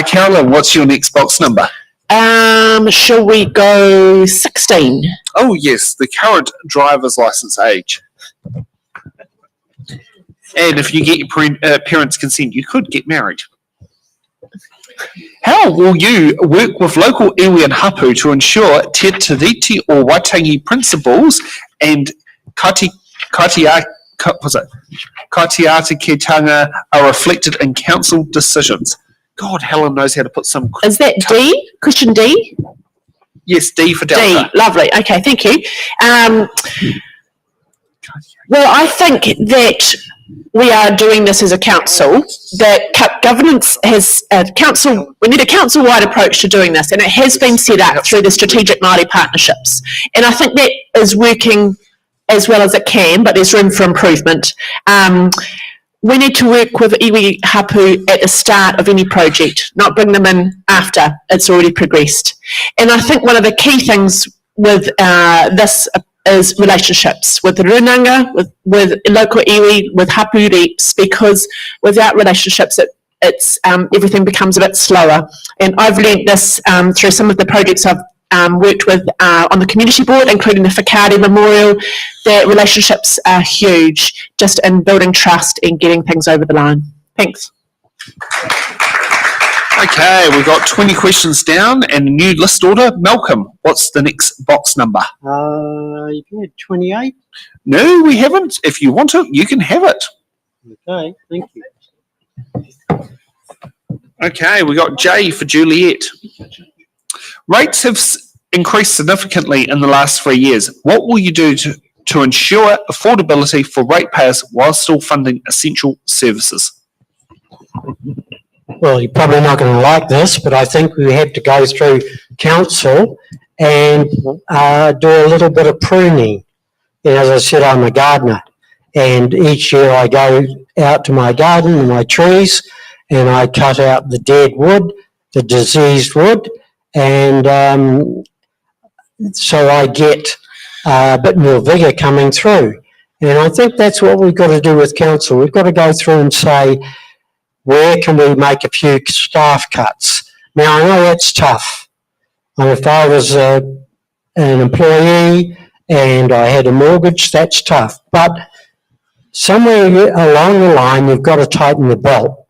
Carolyn, what's your next box number? Shall we go 16? Oh, yes, the current driver's license age. And if you get your parents' consent, you could get married. How will you work with local iwi and hapu to ensure te tiriti o Waitangi principles and kaitiatikitanga are reflected in council decisions? God, Helen knows how to put some... Is that D? Question D? Yes, D for Delta. D, lovely. Okay, thank you. Well, I think that we are doing this as a council, that governance has we need a council-wide approach to doing this, and it has been set up through the strategic Māori partnerships. And I think that is working as well as it can, but there's room for improvement. We need to work with iwi hapu at the start of any project, not bring them in after it's already progressed. And I think one of the key things with this is relationships with the runanga, with local iwi, with hapu reps, because without relationships, it's everything becomes a bit slower. And I've learnt this through some of the projects I've worked with on the community board, including the Whakatāne Memorial, that relationships are huge just in building trust and getting things over the line. Thanks. Okay, we've got 20 questions down and a new list order. Malcolm, what's the next box number? You had 28. No, we haven't. If you want it, you can have it. Okay, thank you. Okay, we got J for Juliet. Rates have increased significantly in the last 3 years. What will you do to ensure affordability for ratepayers while still funding essential services? Well, you're probably not going to like this, but I think we have to go through council and do a little bit of pruning. And as I said, I'm a gardener, and each year I go out to my garden and my trees, and I cut out the dead wood, the diseased wood, and so I get a bit more vigour coming through. And I think that's what we've got to do with council. We've got to go through and say, where can we make a few staff cuts? Now, I know that's tough. And if I was an employee and I had a mortgage, that's tough. But somewhere along the line, you've got to tighten the belt.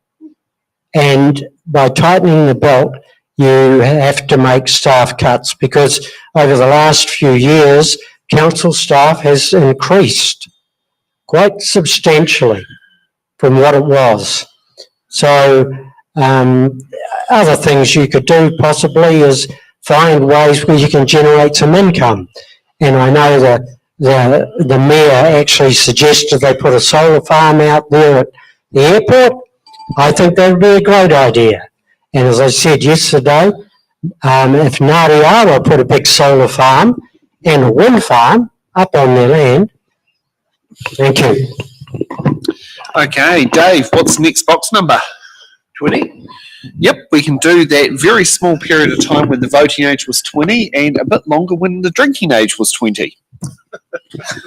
And by tightening the belt, you have to make staff cuts, because over the last few years, council staff has increased quite substantially from what it was. So other things you could do possibly is find ways where you can generate some income. And I know that the mayor actually suggested they put a solar farm out there at the airport. I think that would be a great idea. And as I said yesterday, if Ngāti Awa put a big solar farm and a wind farm up on their land. Thank you. Okay, Dave, what's the next box number? 20? Yep, we can do that very small period of time when the voting age was 20 and a bit longer when the drinking age was 20.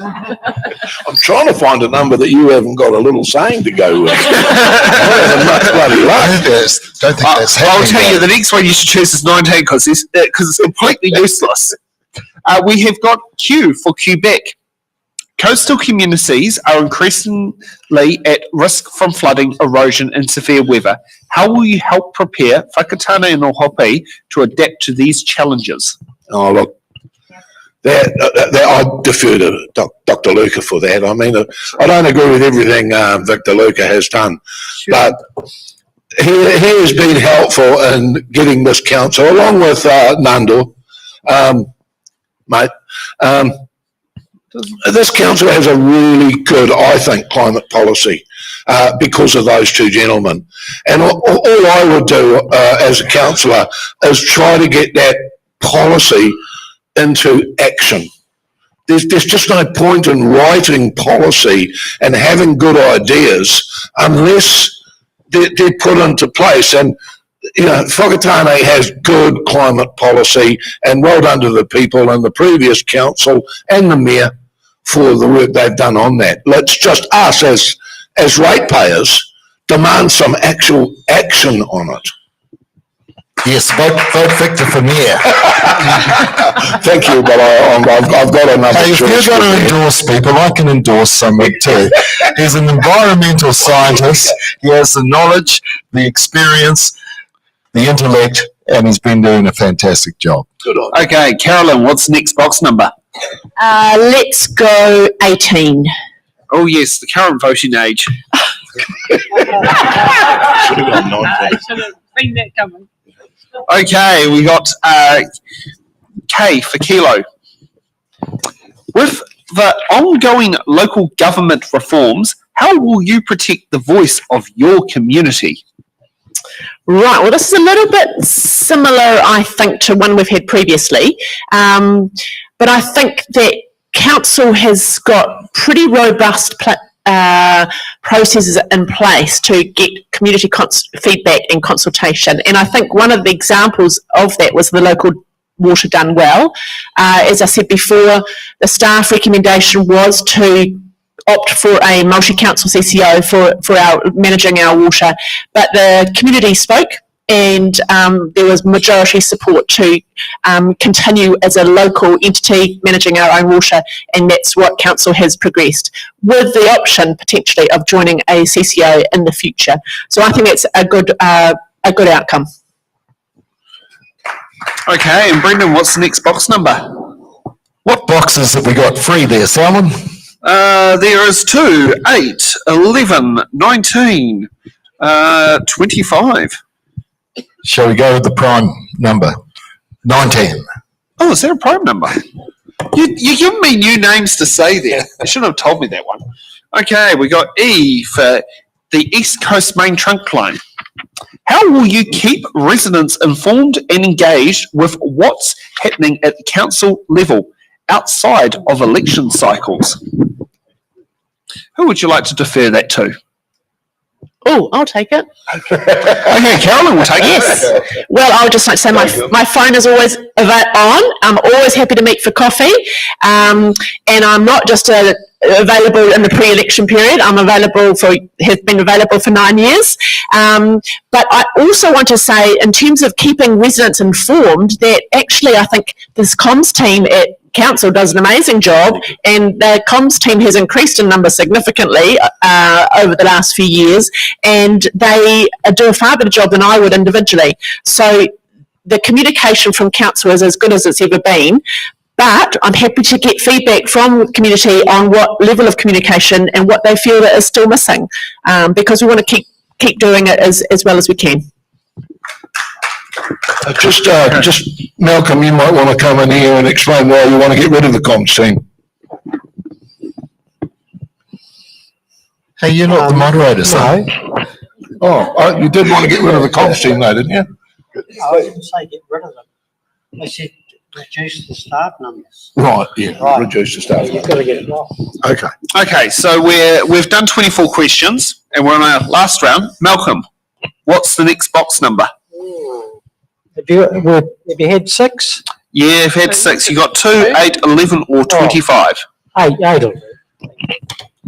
I'm trying to find a number that you haven't got a little saying to go with. I haven't much bloody luck. Don't think that's I'll happening. tell you, the next one you should choose is 19 because it's completely useless. We have got Q for Quebec. Coastal communities are increasingly at risk from flooding, erosion and severe weather. How will you help prepare Whakatāne-Ōhope to adapt to these challenges? Oh, look, that I defer to Dr. Luca for that. I mean, I don't agree with everything Victor Luca has done, but he has been helpful in getting this council, along with Nando, mate. This council has a really good, I think, climate policy because of those two gentlemen. And all I would do as a councillor is try to get that policy into action. There's just no point in writing policy and having good ideas unless they're put into place. And, you know, Whakatāne has good climate policy, and well done to the people in the previous council and the mayor for the work they've done on that. Let's just, us as ratepayers, demand some actual action on it. Yes, vote Victor for mayor. Thank you, but I've got another Hey, if choice. you're going to endorse people, I can endorse someone too. He's an environmental scientist. He has the knowledge, the experience, the intellect, and he's been doing a fantastic job. Good on. Okay, Carolyn, what's the next box number? Let's go 18. Oh yes, the current voting age. Should have gone 19. I should have seen that coming. Okay, we got K for Kilo. With the ongoing local government reforms, how will you protect the voice of your community? Right, well, this is a little bit similar, I think, to one we've had previously. But I think that council has got pretty robust processes in place to get community feedback and consultation. And I think one of the examples of that was the local water done well. As I said before, the staff recommendation was to opt for a multi-council CCO for our managing our water, but the community spoke, and there was majority support to continue as a local entity managing our own water, and that's what council has progressed, with the option potentially of joining a CCO in the future. So I think that's a good outcome. Okay, and Brendan, what's the next box number? What boxes have we got free there, Salmon? There is 2, 8, 11, 19, 25. Shall we go with the prime number? 19. Oh, is there a prime number? You give me new names to say there. You should have told me that one. Okay, we got E for the East Coast Main Trunk Line. How will you keep residents informed and engaged with what's happening at the council level outside of election cycles? Who would you like to defer that to? Oh, I'll take it. Okay, Carolyn will take it. Well, I would just like to say my phone is always on. I'm always happy to meet for coffee. And I'm not just available in the pre-election period. Have been available for 9 years. But I also want to say, in terms of keeping residents informed, that actually I think this comms team at Council does an amazing job, and the comms team has increased in number significantly over the last few years, and they do a far better job than I would individually. So the communication from Council is as good as it's ever been, but I'm happy to get feedback from the community on what level of communication and what they feel that is still missing, because we want to keep doing it as well as we can. Just Malcolm, you might want to come in here and explain why you want to get rid of the comms team. Hey, you're not the moderator, son. Oh, you did want to get rid of the comms team though, didn't you? I didn't say get rid of them. I said reduce the staff numbers. Right, yeah, Right. reduce the staff. You've got to get it right. Okay. Okay, so we've done 24 questions, and we're on our last round. Malcolm, what's the next box number? Have you had 6? Yeah, you've had 6. You got 2, 8, 11, or 25. 8.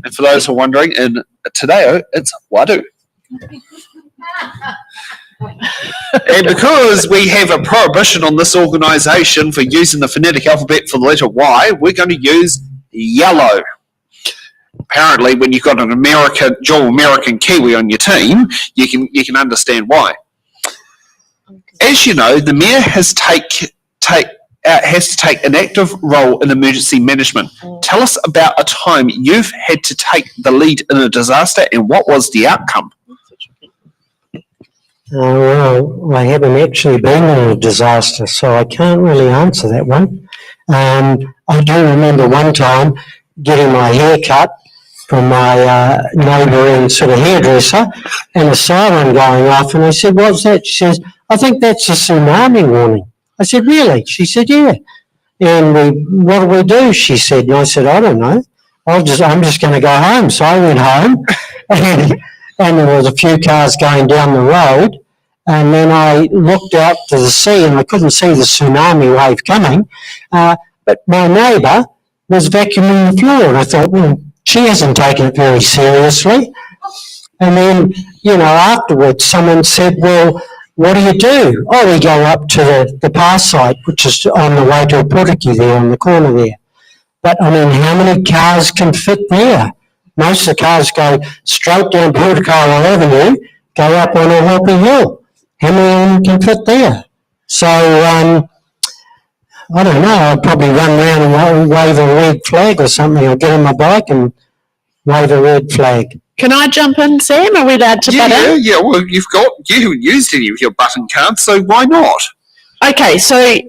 And for those who are wondering, in Te it's Wadu. And because we have a prohibition on this organisation for using the phonetic alphabet for the letter Y, we're going to use yellow. Apparently, when you've got an dual American Kiwi on your team, you can understand why. As you know, the Mayor has to take an active role in emergency management. Tell us about a time you've had to take the lead in a disaster and what was the outcome? Well, I haven't actually been in a disaster, so I can't really answer that one. I do remember one time getting my hair cut from my neighbouring sort of hairdresser, and a siren going off, and I said, "What's that?" She says, "I think that's a tsunami warning." I said, "Really?" She said, "Yeah." And what do we do? She said, and I said, "I don't know. I'm just going to go home." So I went home, and there was a few cars going down the road, and then I looked out to the sea, and I couldn't see the tsunami wave coming, but my neighbour was vacuuming the floor, and I thought, well, she hasn't taken it very seriously. And then, afterwards, someone said, "Well, what do you do?" "Oh, we go up to the pass site, which is on the way to a Puriki there on the corner there." But, I mean, how many cars can fit there? Most of the cars go straight down Puriki Avenue, go up on Ōhope Hill. How many of them can fit there? So, I don't know, I'd probably run around and wave a red flag or something. I'll get on my bike and wave a red flag. Can I jump in, Sam? Are we allowed to butt in? Yeah. Well, you haven't used any of your button cards, so why not? Okay, so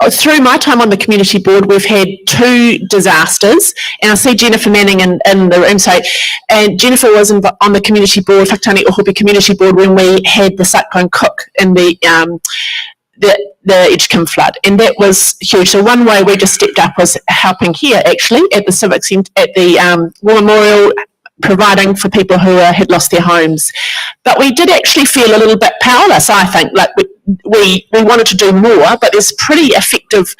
through my time on the community board, we've had 2 disasters, and I see Jennifer Manning in the room. So, and Jennifer was on the community board, Whakatāne-Ōhope community board, when we had the cyclone Cook in the Edgecombe flood, and that was huge. So one way we just stepped up was helping here, actually, at the Civic Centre, at the War Memorial, providing for people who had lost their homes. But we did actually feel a little bit powerless, I think. Like we wanted to do more, but there's pretty effective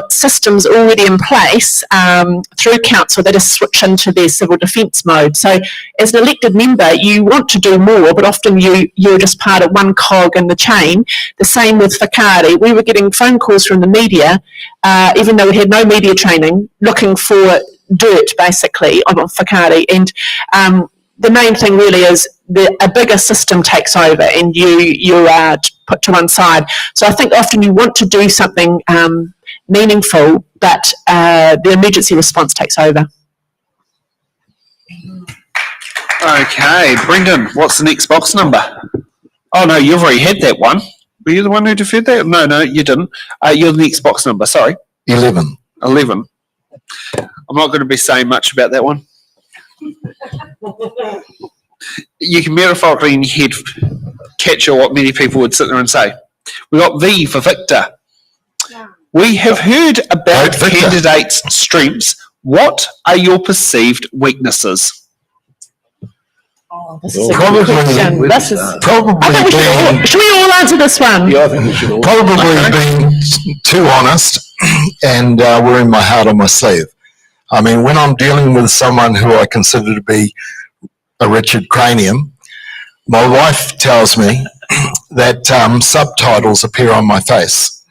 systems already in place through council that is switch into their civil defence mode. So as an elected member, you want to do more, but often you're just part of one cog in the chain. The same with Whakaari. We were getting phone calls from the media, even though we had no media training, looking for dirt basically on Whakaari, and the main thing really is a bigger system takes over and you are put to one side. So I think often you want to do something meaningful, but the emergency response takes over. Okay, Brendan, what's the next box number? Oh no, you've already had that one. Were you the one who deferred that? No, you didn't. You're the next box number, sorry. 11. 11. I'm not going to be saying much about that one. You can metaphorically in your head capture what many people would sit there and say. We got V for Victor. We have heard about candidates' strengths. What are your perceived weaknesses? Oh, this is a Probably- good question. This is, Probably I think being, should we all answer this one? Yeah, I think we should all. probably being too honest and wearing my heart on my sleeve. I mean, when I'm dealing with someone who I consider to be a Richard Cranium, my wife tells me that subtitles appear on my face.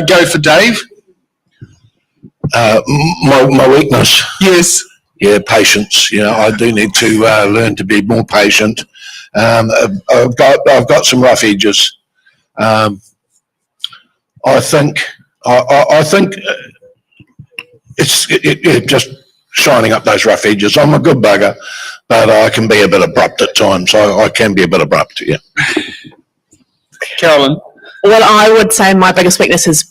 Go for Dave. My weakness, Yes. yeah, patience. You know, I do need to learn to be more patient. I've got some rough edges. I think it's just shining up those rough edges. I'm a good bugger, but I can be a bit abrupt at times. I can be a bit abrupt, yeah. Carolyn. Well, I would say my biggest weakness is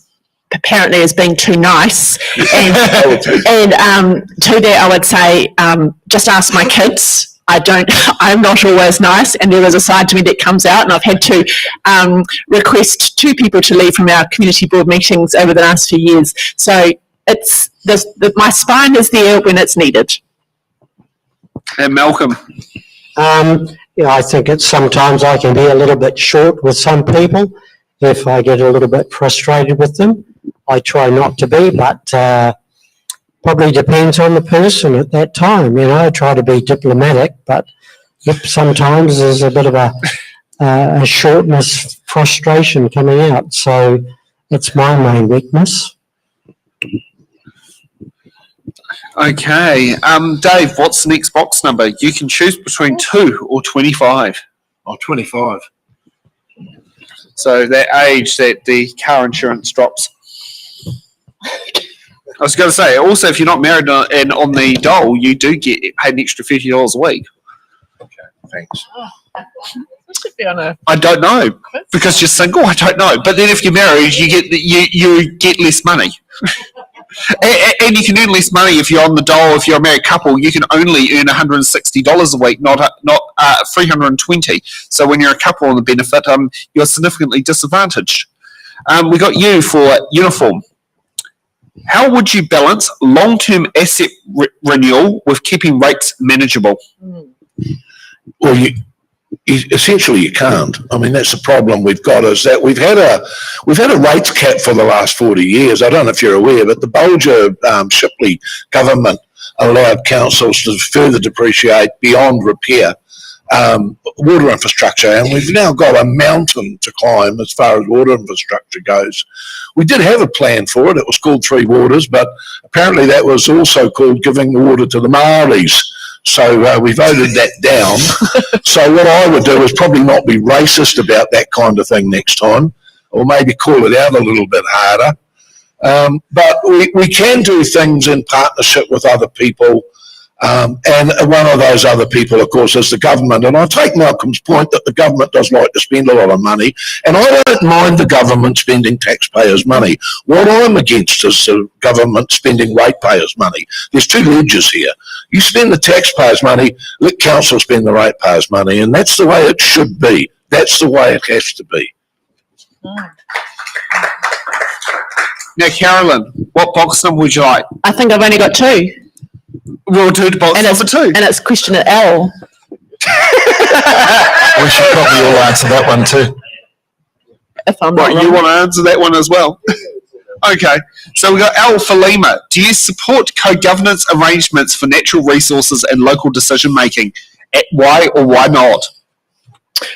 being too nice, and to that I would say just ask my kids. I'm not always nice, and there is a side to me that comes out, and I've had to request 2 people to leave from our community board meetings over the last few years. So my spine is there when it's needed. And Malcolm. Yeah, I think sometimes I can be a little bit short with some people. If I get a little bit frustrated with them, I try not to be, but probably depends on the person at that time. You know, I try to be diplomatic, but sometimes there's a bit of a shortness, frustration coming out. So it's my main weakness. Okay. Dave, what's the next box number? You can choose between 2 or 25. Oh, 25. So that age that the car insurance drops. I was going to say, also, if you're not married and on the dole, you do get paid an extra $50 a week. Thanks. I don't know, because you're single. I don't know, but then if you're married, you get less money, and you can earn less money if you're on the dole. If you're a married couple, you can only earn $160 a week, not $320. So when you're a couple on the benefit, you're significantly disadvantaged. We got you for uniform. How would you balance long-term asset renewal with keeping rates manageable? Well, essentially you can't. I mean, that's the problem we've got, is that we've had a rates cap for the last 40 years. I don't know if you're aware, but the Bolger Shipley government allowed councils to further depreciate beyond repair water infrastructure, and we've now got a mountain to climb as far as water infrastructure goes. We did have a plan for it. It was called Three Waters, but apparently that was also called giving the water to the Maoris. So we voted that down. So what I would do is probably not be racist about that kind of thing next time, or maybe call it out a little bit harder. But we can do things in partnership with other people. And one of those other people, of course, is the government. And I take Malcolm's point that the government does like to spend a lot of money. And I don't mind the government spending taxpayers' money. What I'm against is the government spending ratepayers' money. There's 2 ledgers here. You spend the taxpayers' money, let council spend the ratepayers' money. And that's the way it should be. That's the way it has to be. Now, Carolyn, what box number would you like? I think I've only got 2. We'll do box number 2. And it's question at L. We should probably all answer that one too. If I'm not Right, wrong. you want to answer that one as well? Okay, so we got L for Lima. Do you support co-governance arrangements for natural resources and local decision making? Why or why not?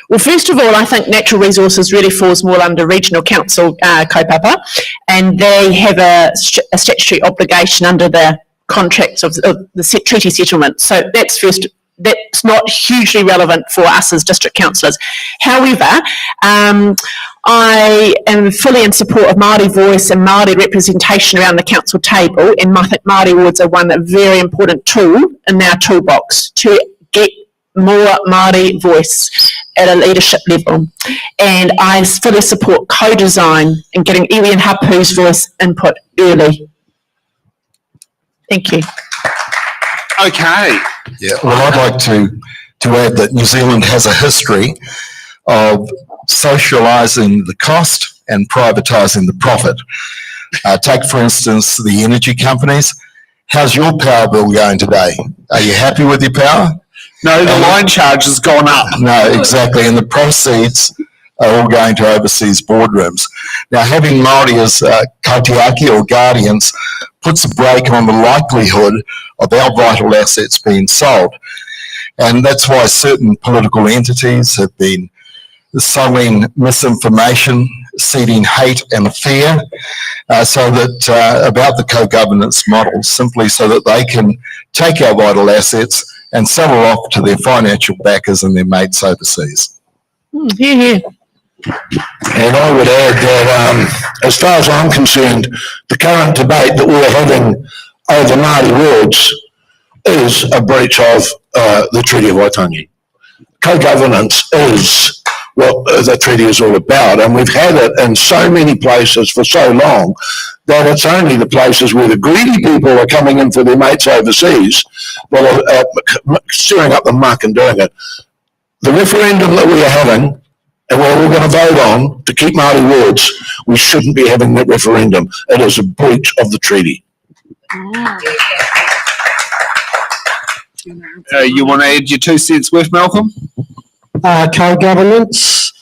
Well, first of all, I think natural resources really falls more under regional council kaupapa, and they have a statutory obligation under the contracts of the treaty settlement. So that's first. That's not hugely relevant for us as district councillors. However, I am fully in support of Māori voice and Māori representation around the council table, and I think Māori awards are one very important tool in our toolbox to get more Māori voice at a leadership level. And I fully support co-design and getting iwi and hapu's voice input early. Thank you. Okay. Yeah, well, I'd like to add that New Zealand has a history of socialising the cost and privatising the profit. Take, for instance, the energy companies. How's your power bill going today? Are you happy with your power? No, the line charge has gone up. No, exactly. And the proceeds are all going to overseas boardrooms. Now, having Māori as kaitiaki or guardians puts a brake on the likelihood of our vital assets being sold. And that's why certain political entities have been sowing misinformation, seeding hate and fear, so that about the co-governance model, simply so that they can take our vital assets and sell it off to their financial backers and their mates overseas. Yeah. And I would add that, as far as I'm concerned, the current debate that we're having over Māori words is a breach of the Treaty of Waitangi. Co-governance is what the treaty is all about, and we've had it in so many places for so long that it's only the places where the greedy people are coming in for their mates overseas, well, stirring up the muck and doing it. The referendum that we are having, and what we're going to vote on to keep Māori words, we shouldn't be having that referendum. It is a breach of the treaty. You want to add your 2 cents worth, Malcolm? Co-governance.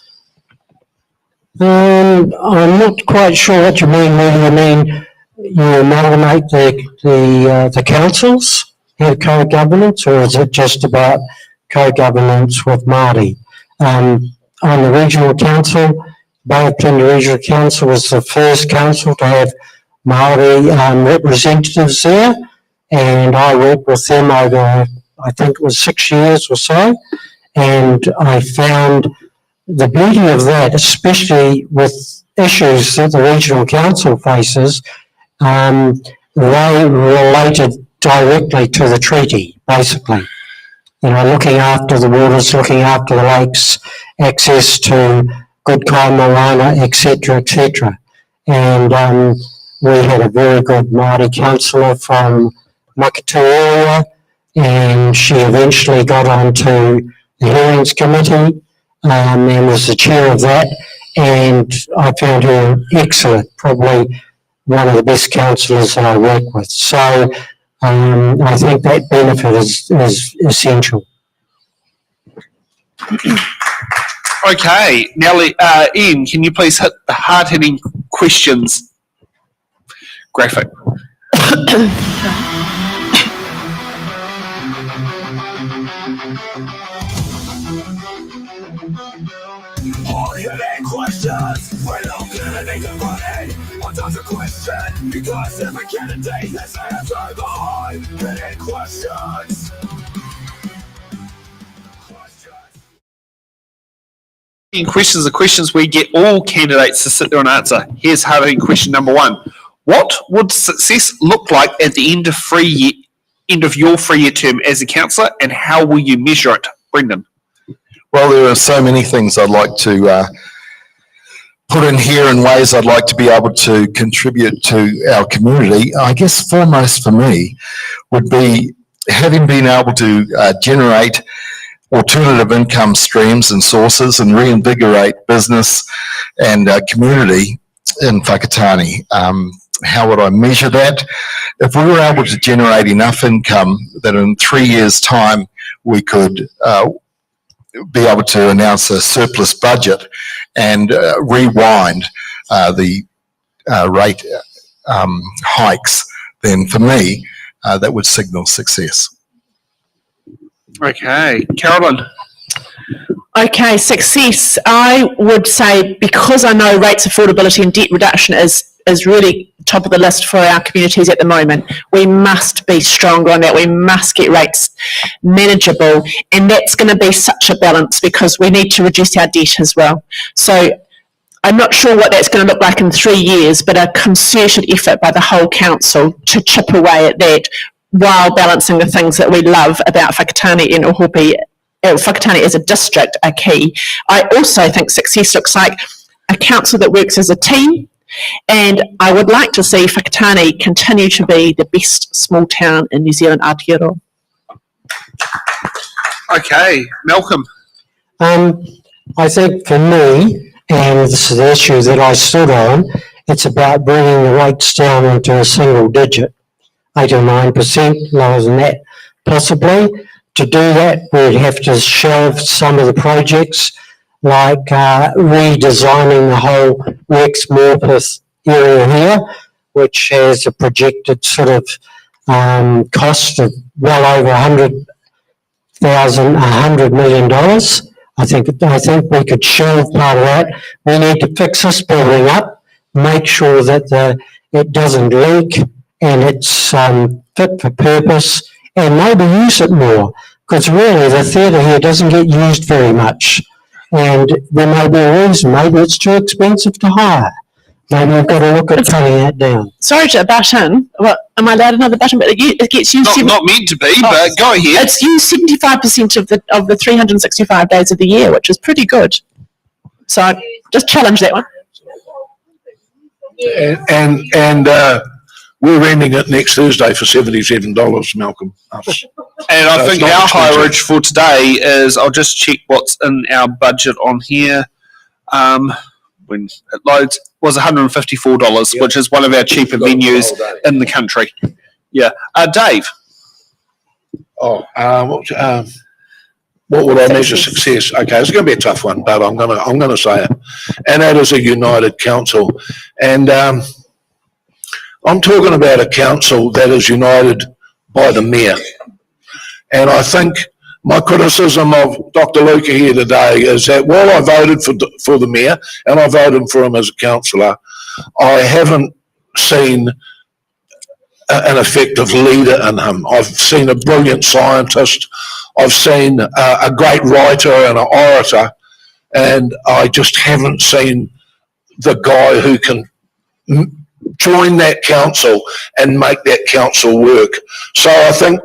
I'm not quite sure what you mean. Whether you mean you amalgamate the councils, have co-governance, or is it just about co-governance with Māori? On the regional council, Ballot Regional Council was the first council to have Māori representatives there, and I worked with them over, I think it was 6 years or so, and I found the beauty of that, especially with issues that the regional council faces, they related directly to the treaty, basically. You know, looking after the waters, looking after the lakes, access to good kaimorana, etc., etc. And we had a very good Māori councillor from Whakatāne-Ōhope, and she eventually got onto the hearings committee and was the chair of that, and I found her excellent, probably one of the best councillors that I work with. So I think that benefit is essential. Okay, now Ian, can you please hit the hard-hitting questions graphic? Hard-hitting questions, we're not gonna make it funny. One time's a question, because every candidate has answered the hard-hitting questions. Questions are questions we get all candidates to sit there and answer. Here's hard-hitting question number 1. What would success look like at the end of your 3-year term as a councillor, and how will you measure it? Brendan. Well, there are so many things I'd like to put in here in ways I'd like to be able to contribute to our community. I guess foremost for me would be having been able to generate alternative income streams and sources and reinvigorate business and community in Whakatāne. How would I measure that? If we were able to generate enough income that in 3 years' time we could be able to announce a surplus budget and rewind the rate hikes, then for me that would signal success. Okay, Carolyn. Okay, success. I would say, because I know rates affordability and debt reduction is really top of the list for our communities at the moment, we must be stronger on that. We must get rates manageable, and that's going to be such a balance because we need to reduce our debt as well. So I'm not sure what that's going to look like in 3 years, but a concerted effort by the whole council to chip away at that while balancing the things that we love about Whakatāne and Ōhope. Whakatāne as a district are key. I also think success looks like a council that works as a team, and I would like to see Whakatāne continue to be the best small town in New Zealand, Aotearoa. Okay, Malcolm. I think for me, and this is the issue that I stood on, it's about bringing the rates down into a single digit. 8 or 9%, lower than that possibly. To do that, we'd have to shelve some of the projects, like redesigning the whole Rex Morpeth area here, which has a projected sort of cost of well over $100 million. I think we could shelve part of that. We need to fix this building up, make sure that it doesn't leak and it's fit for purpose, and maybe use it more, because really the theatre here doesn't get used very much, and there may be a reason. Maybe it's too expensive to hire. Maybe we've got to look at cutting that down. Sorry to butt in. Well, am I allowed another button? But it gets used. Not meant to be, but go ahead. It's used 75% of the 365 days of the year, which is pretty good. So just challenge that one. And we're renting it next Thursday for $77, Malcolm. Us. And I So think it's our not expensive. highridge for today is, I'll just check what's in our budget on here. When it loads, was $154, which is one of our cheaper venues in the country. Yeah. Dave. What would I measure success? Okay, it's going to be a tough one, but I'm going to say it, and that is a united council. And I'm talking about a council that is united by the mayor. And I think my criticism of Dr. Luca here today is that while I voted for the mayor and I voted for him as a councillor, I haven't seen an effective leader in him. I've seen a brilliant scientist. I've seen a great writer and an orator, and I just haven't seen the guy who can join that council and make that council work. So I think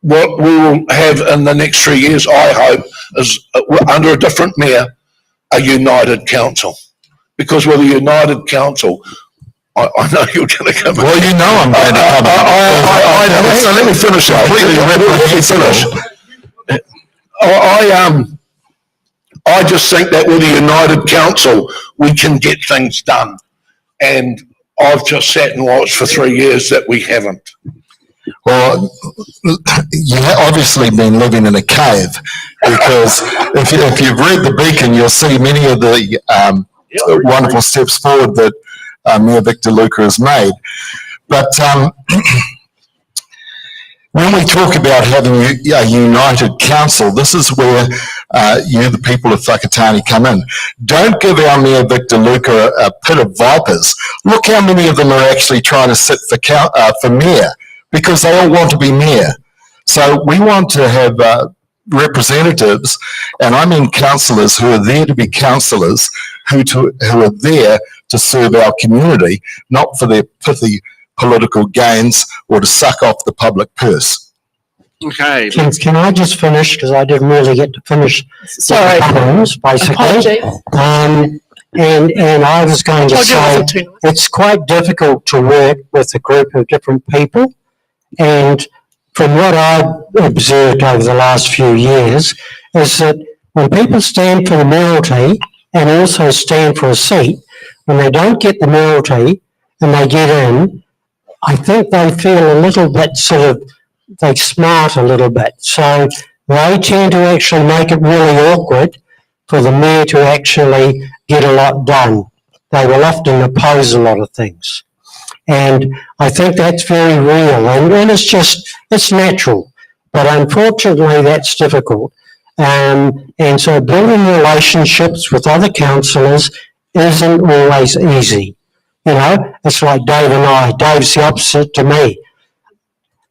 what we will have in the next 3 years, I hope, is under a different mayor, a united council. Because with a united council, I know you're going to come. Well, you know I'm going to come. Hang on, let me finish that. I just think that with a united council, we can get things done. And I've just sat and watched for 3 years that we haven't. Well, you've obviously been living in a cave, because if you've read The Beacon, you'll see many of the wonderful steps forward that Mayor Victor Luca has made. But when we talk about having a united council, this is where you, the people of Whakatāne, come in. Don't give our Mayor Victor Luca a pit of vipers. Look how many of them are actually trying to sit for mayor, because they all want to be mayor. So we want to have representatives, and I mean councillors, who are there to be councillors, who are there to serve our community, not for their pithy political gains or to suck off the public purse. Okay. Can I just finish, because I didn't really get to finish. Sorry. Basically. Apology. And I was going to say, it's quite difficult to work with a group of different people. And from what I've observed over the last few years, is that when people stand for the mayoralty and also stand for a seat, when they don't get the mayoralty and they get in, I think they feel a little bit they smart a little bit. So they tend to actually make it really awkward for the mayor to actually get a lot done. They will often oppose a lot of things. And I think that's very real, and it's natural, but unfortunately that's difficult. And so building relationships with other councillors isn't always easy. You know, it's like Dave and I. Dave's the opposite to me.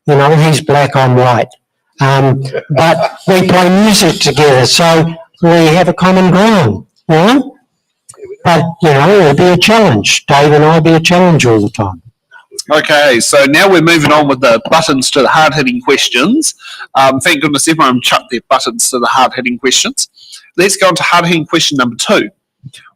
You know, he's black, I'm white. But we play music together, so we have a common ground, you know? But, you know, it'll be a challenge. Dave and I be a challenge all the time. Okay, so now we're moving on with the buttons to the hard-hitting questions. Thank goodness everyone chucked their buttons to the hard-hitting questions. Let's go on to hard-hitting question number 2.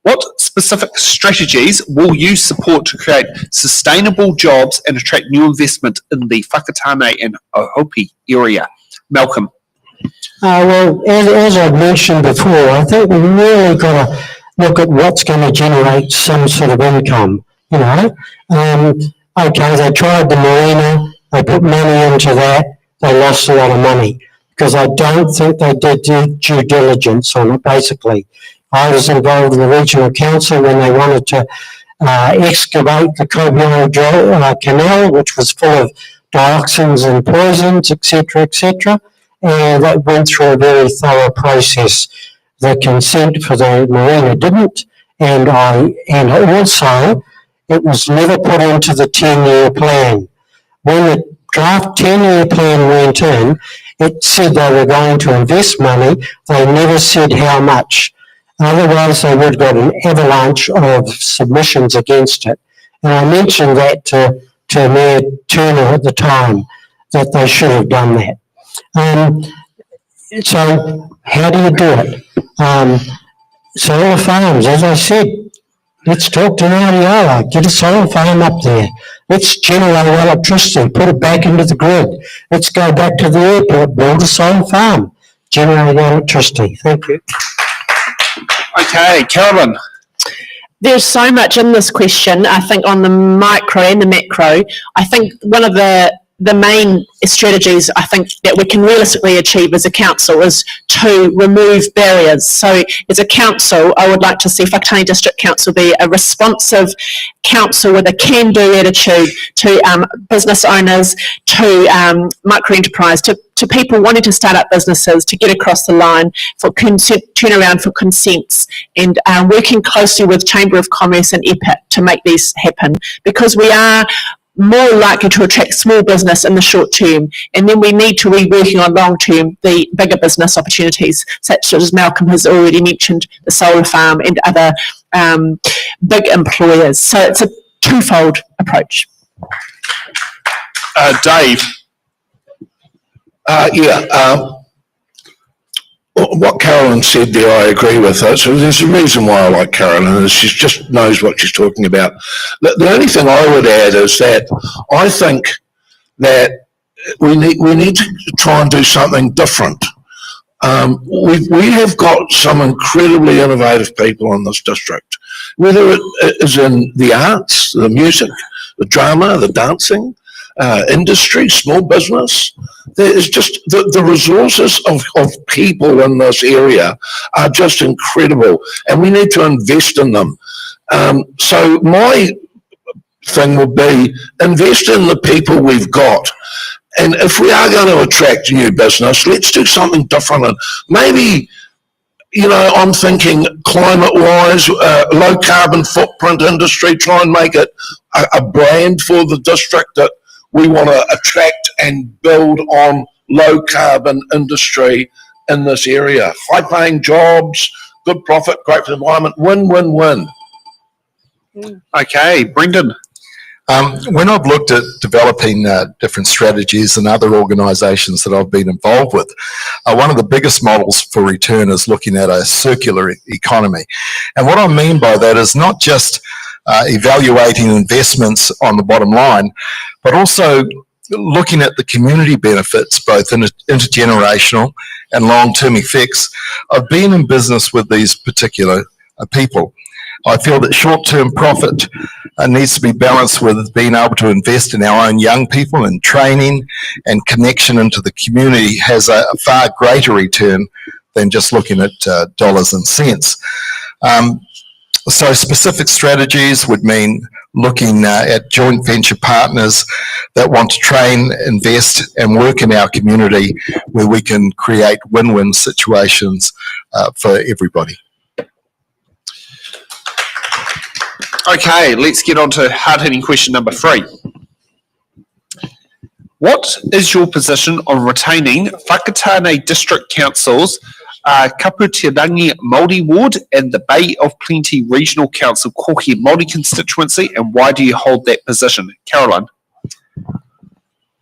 What specific strategies will you support to create sustainable jobs and attract new investment in the Whakatāne-Ōhope area? Malcolm. Well, as I've mentioned before, I think we've really got to look at what's going to generate some sort of income, you know. Okay, they tried the marina, they put money into that, they lost a lot of money because I don't think they did due diligence on it, basically. I was involved in the regional council when they wanted to excavate the Kobiara canal, which was full of dioxins and poisons, etc., and that went through a very thorough process. The consent for the marina didn't, and also it was never put into the 10-year plan. When the draft 10-year plan went in, it said they were going to invest money. They never said how much. Otherwise, they would have got an avalanche of submissions against it. And I mentioned that to Mayor Turner at the time, that they should have done that. So how do you do it? Solar farms, as I said, let's talk to Ngāti get a solar farm up there. Let's generate electricity, put it back into the grid. Let's go back to the airport, build a solar farm, generate electricity. Thank you. Okay, Carolyn. There's so much in this question, I think, on the micro and the macro. I think one of the main strategies I think that we can realistically achieve as a council is to remove barriers. So as a council, I would like to see Whakatāne District Council be a responsive council with a can-do attitude to business owners, to micro-enterprise, to people wanting to start up businesses, to get across the line, for turnaround for consents, and working closely with Chamber of Commerce and EPIT to make these happen, because we are more likely to attract small business in the short term, and then we need to be working on long term the bigger business opportunities, such as Malcolm has already mentioned, the solar farm and other big employers. So it's a twofold approach. Dave. What Carolyn said there, I agree with her. So there's a reason why I like Carolyn, is she just knows what she's talking about. The only thing I would add is that I think that we need to try and do something different. We have got some incredibly innovative people in this district, whether it is in the arts, the music, the drama, the dancing, industry, small business. There is just the resources of people in this area are just incredible, and we need to invest in them. So my thing would be invest in the people we've got. And if we are going to attract new business, let's do something different. And maybe, you know, I'm thinking climate-wise, low carbon footprint industry, try and make it a brand for the district that we want to attract and build on low carbon industry in this area. High paying jobs, good profit, great for the environment, win, win, win. Okay, Brendan. When I've looked at developing different strategies and other organisations that I've been involved with, one of the biggest models for return is looking at a circular economy. And what I mean by that is not just evaluating investments on the bottom line, but also looking at the community benefits, both intergenerational and long-term effects of being in business with these particular people. I feel that short-term profit needs to be balanced with being able to invest in our own young people, and training and connection into the community has a far greater return than just looking at dollars and cents. So specific strategies would mean looking at joint venture partners that want to train, invest and work in our community, where we can create win-win situations for everybody. Okay, let's get on to hard-hitting question number 3. What is your position on retaining Whakatāne District Council's Kaputirangi Māori Ward and the Bay of Plenty Regional Council Kohe Māori constituency, and why do you hold that position? Caroline?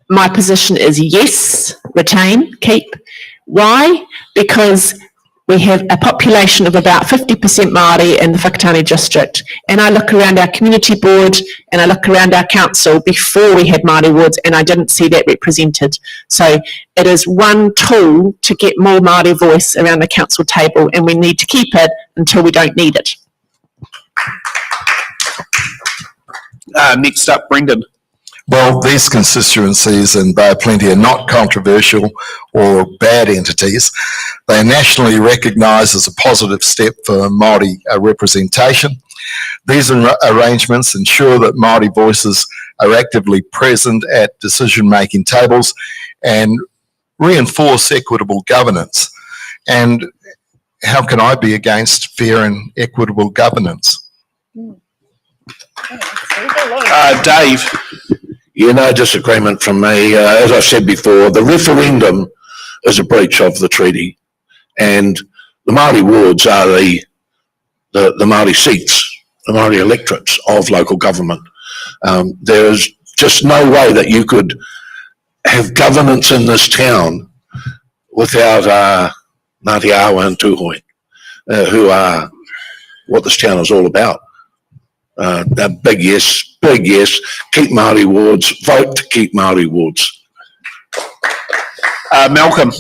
My position is yes, retain, keep. Why? Because we have a population of about 50% Māori in the Whakatāne district, and I look around our community board and I look around our council before we had Māori wards, and I didn't see that represented. So it is one tool to get more Māori voice around the council table, and we need to keep it until we don't need it. Next up, Brendan. Well, these constituencies, and Bay of Plenty, are not controversial or bad entities. They are nationally recognised as a positive step for Māori representation. These arrangements ensure that Māori voices are actively present at decision-making tables and reinforce equitable governance. And how can I be against fair and equitable governance? Dave. Yeah, no disagreement from me. As I said before, the referendum is a breach of the treaty, and the Māori wards are the Māori seats, the Māori electorates of local government. There is just no way that you could have governance in this town without Ngāti Awa and Tūhoi, who are what this town is all about. Big yes, keep Māori wards, vote to keep Māori wards. Malcolm.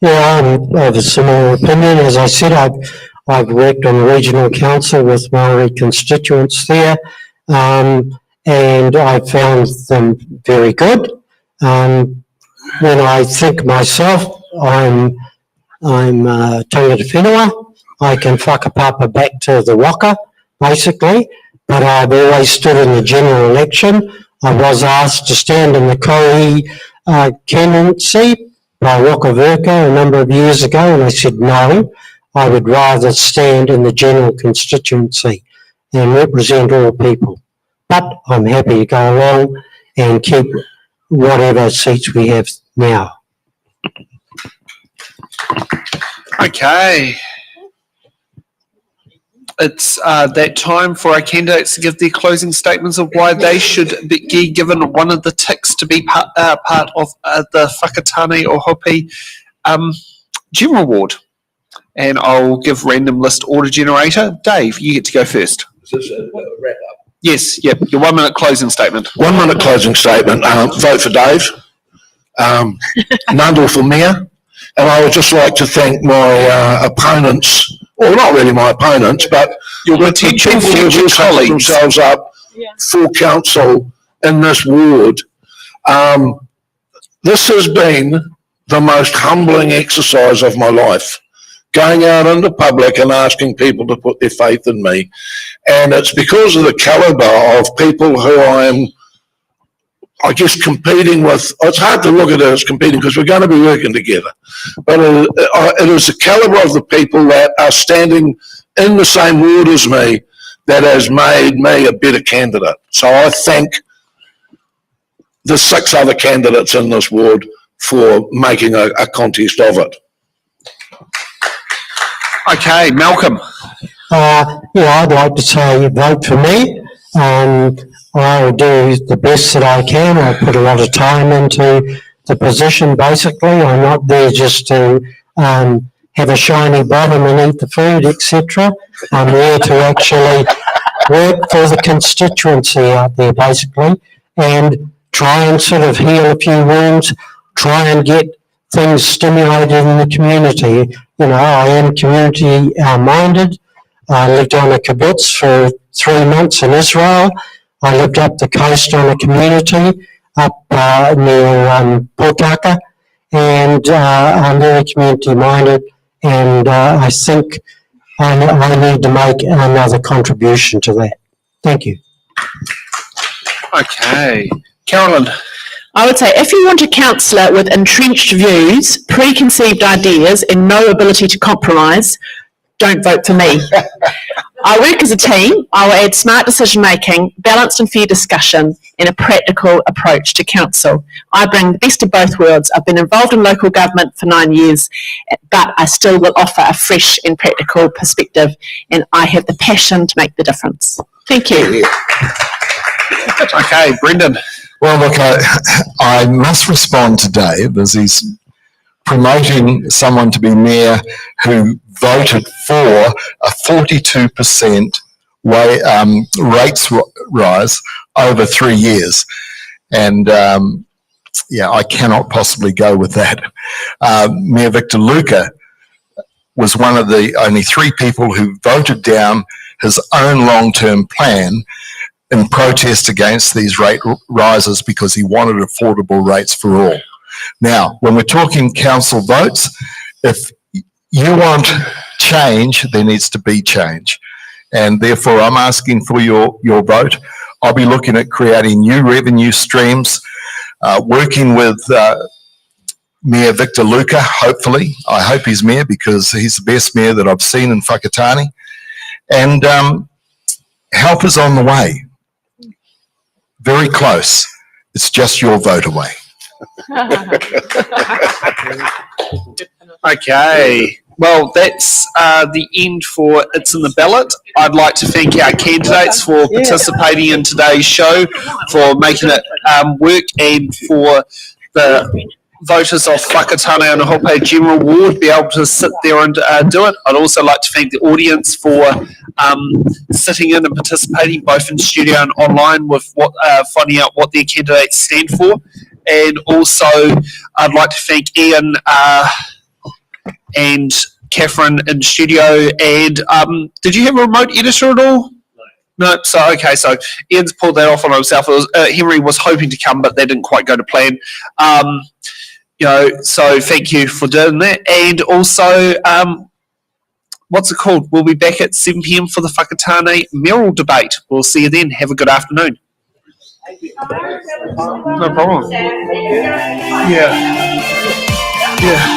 Yeah, I have a similar opinion. As I said, I've worked on the regional council with Māori constituents there, and I found them very good. When I think myself, I'm tangata whenua. I can whakapapa back to the waka, basically, but I've always stood in the general election. I was asked to stand in the Koei candidacy by Waka Verka a number of years ago, and I said no, I would rather stand in the general constituency and represent all people. But I'm happy to go along and keep whatever seats we have now. Okay. It's that time for our candidates to give their closing statements of why they should be given one of the ticks to be part of the Whakatāne-Ōhope General Ward. And I'll give random list order generator. Dave, you get to go first. Is this a wrap up? Yes, yep, your 1 minute closing statement. 1 minute closing statement. Vote for Dave. Nundle for Mayor. And I would just like to thank my opponents, or not really my opponents, but your potential people who future have set colleagues themselves up for council in this ward. This has been the most humbling exercise of my life, going out into public and asking people to put their faith in me. And it's because of the calibre of people who I'm, I guess, competing with. It's hard to look at it as competing because we're going to be working together. But it is the calibre of the people that are standing in the same ward as me that has made me a better candidate. So I thank the 6 other candidates in this ward for making a contest of it. Okay, Malcolm. Yeah, I'd like to say vote for me. I'll do the best that I can. I put a lot of time into the position, basically. I'm not there just to have a shiny bottom and eat the food, etc. I'm there to actually work for the constituency out there, basically, and try and sort of heal a few wounds, try and get things stimulated in the community. You know, I am community minded. I lived on a kibbutz for 3 months in Israel. I lived up the coast on a community up near Pōtaka, and I'm very community minded, and I think I need to make another contribution to that. Thank you. Okay. Carolyn. I would say if you want a councillor with entrenched views, preconceived ideas and no ability to compromise, don't vote for me. I work as a team. I will add smart decision making, balanced and fair discussion and a practical approach to council. I bring the best of both worlds. I've been involved in local government for 9 years, but I still will offer a fresh and practical perspective, and I have the passion to make the difference. Thank you. Okay, Brendan. Well, look, I must respond to Dave as he's promoting someone to be mayor who voted for a 42% rates rise over 3 years. And yeah, I cannot possibly go with that. Mayor Victor Luca was one of the only 3 people who voted down his own long-term plan in protest against these rate rises because he wanted affordable rates for all. Now, when we're talking council votes, if you want change, there needs to be change. And therefore, I'm asking for your vote. I'll be looking at creating new revenue streams, working with Mayor Victor Luca, hopefully. I hope he's mayor because he's the best mayor that I've seen in Whakatāne. And help is on the way. Very close. It's just your vote away. Okay. Well, that's the end for It's in the Ballot. I'd like to thank our candidates for participating in today's show, for making it work, and for the voters of Whakatāne-Ōhope General Ward be able to sit there and do it. I'd also like to thank the audience for sitting in and participating both in studio and online with finding out what their candidates stand for. And also, I'd like to thank Ian and Catherine in studio. And did you have a remote editor at all? No. So okay. So Ian's pulled that off on himself. It was, Henry was hoping to come, but that didn't quite go to plan. So thank you for doing that. And also, what's it called? We'll be back at 7 p.m. for the Whakatāne mayoral debate. We'll see you then. Have a good afternoon. No problem. Yeah. Yeah.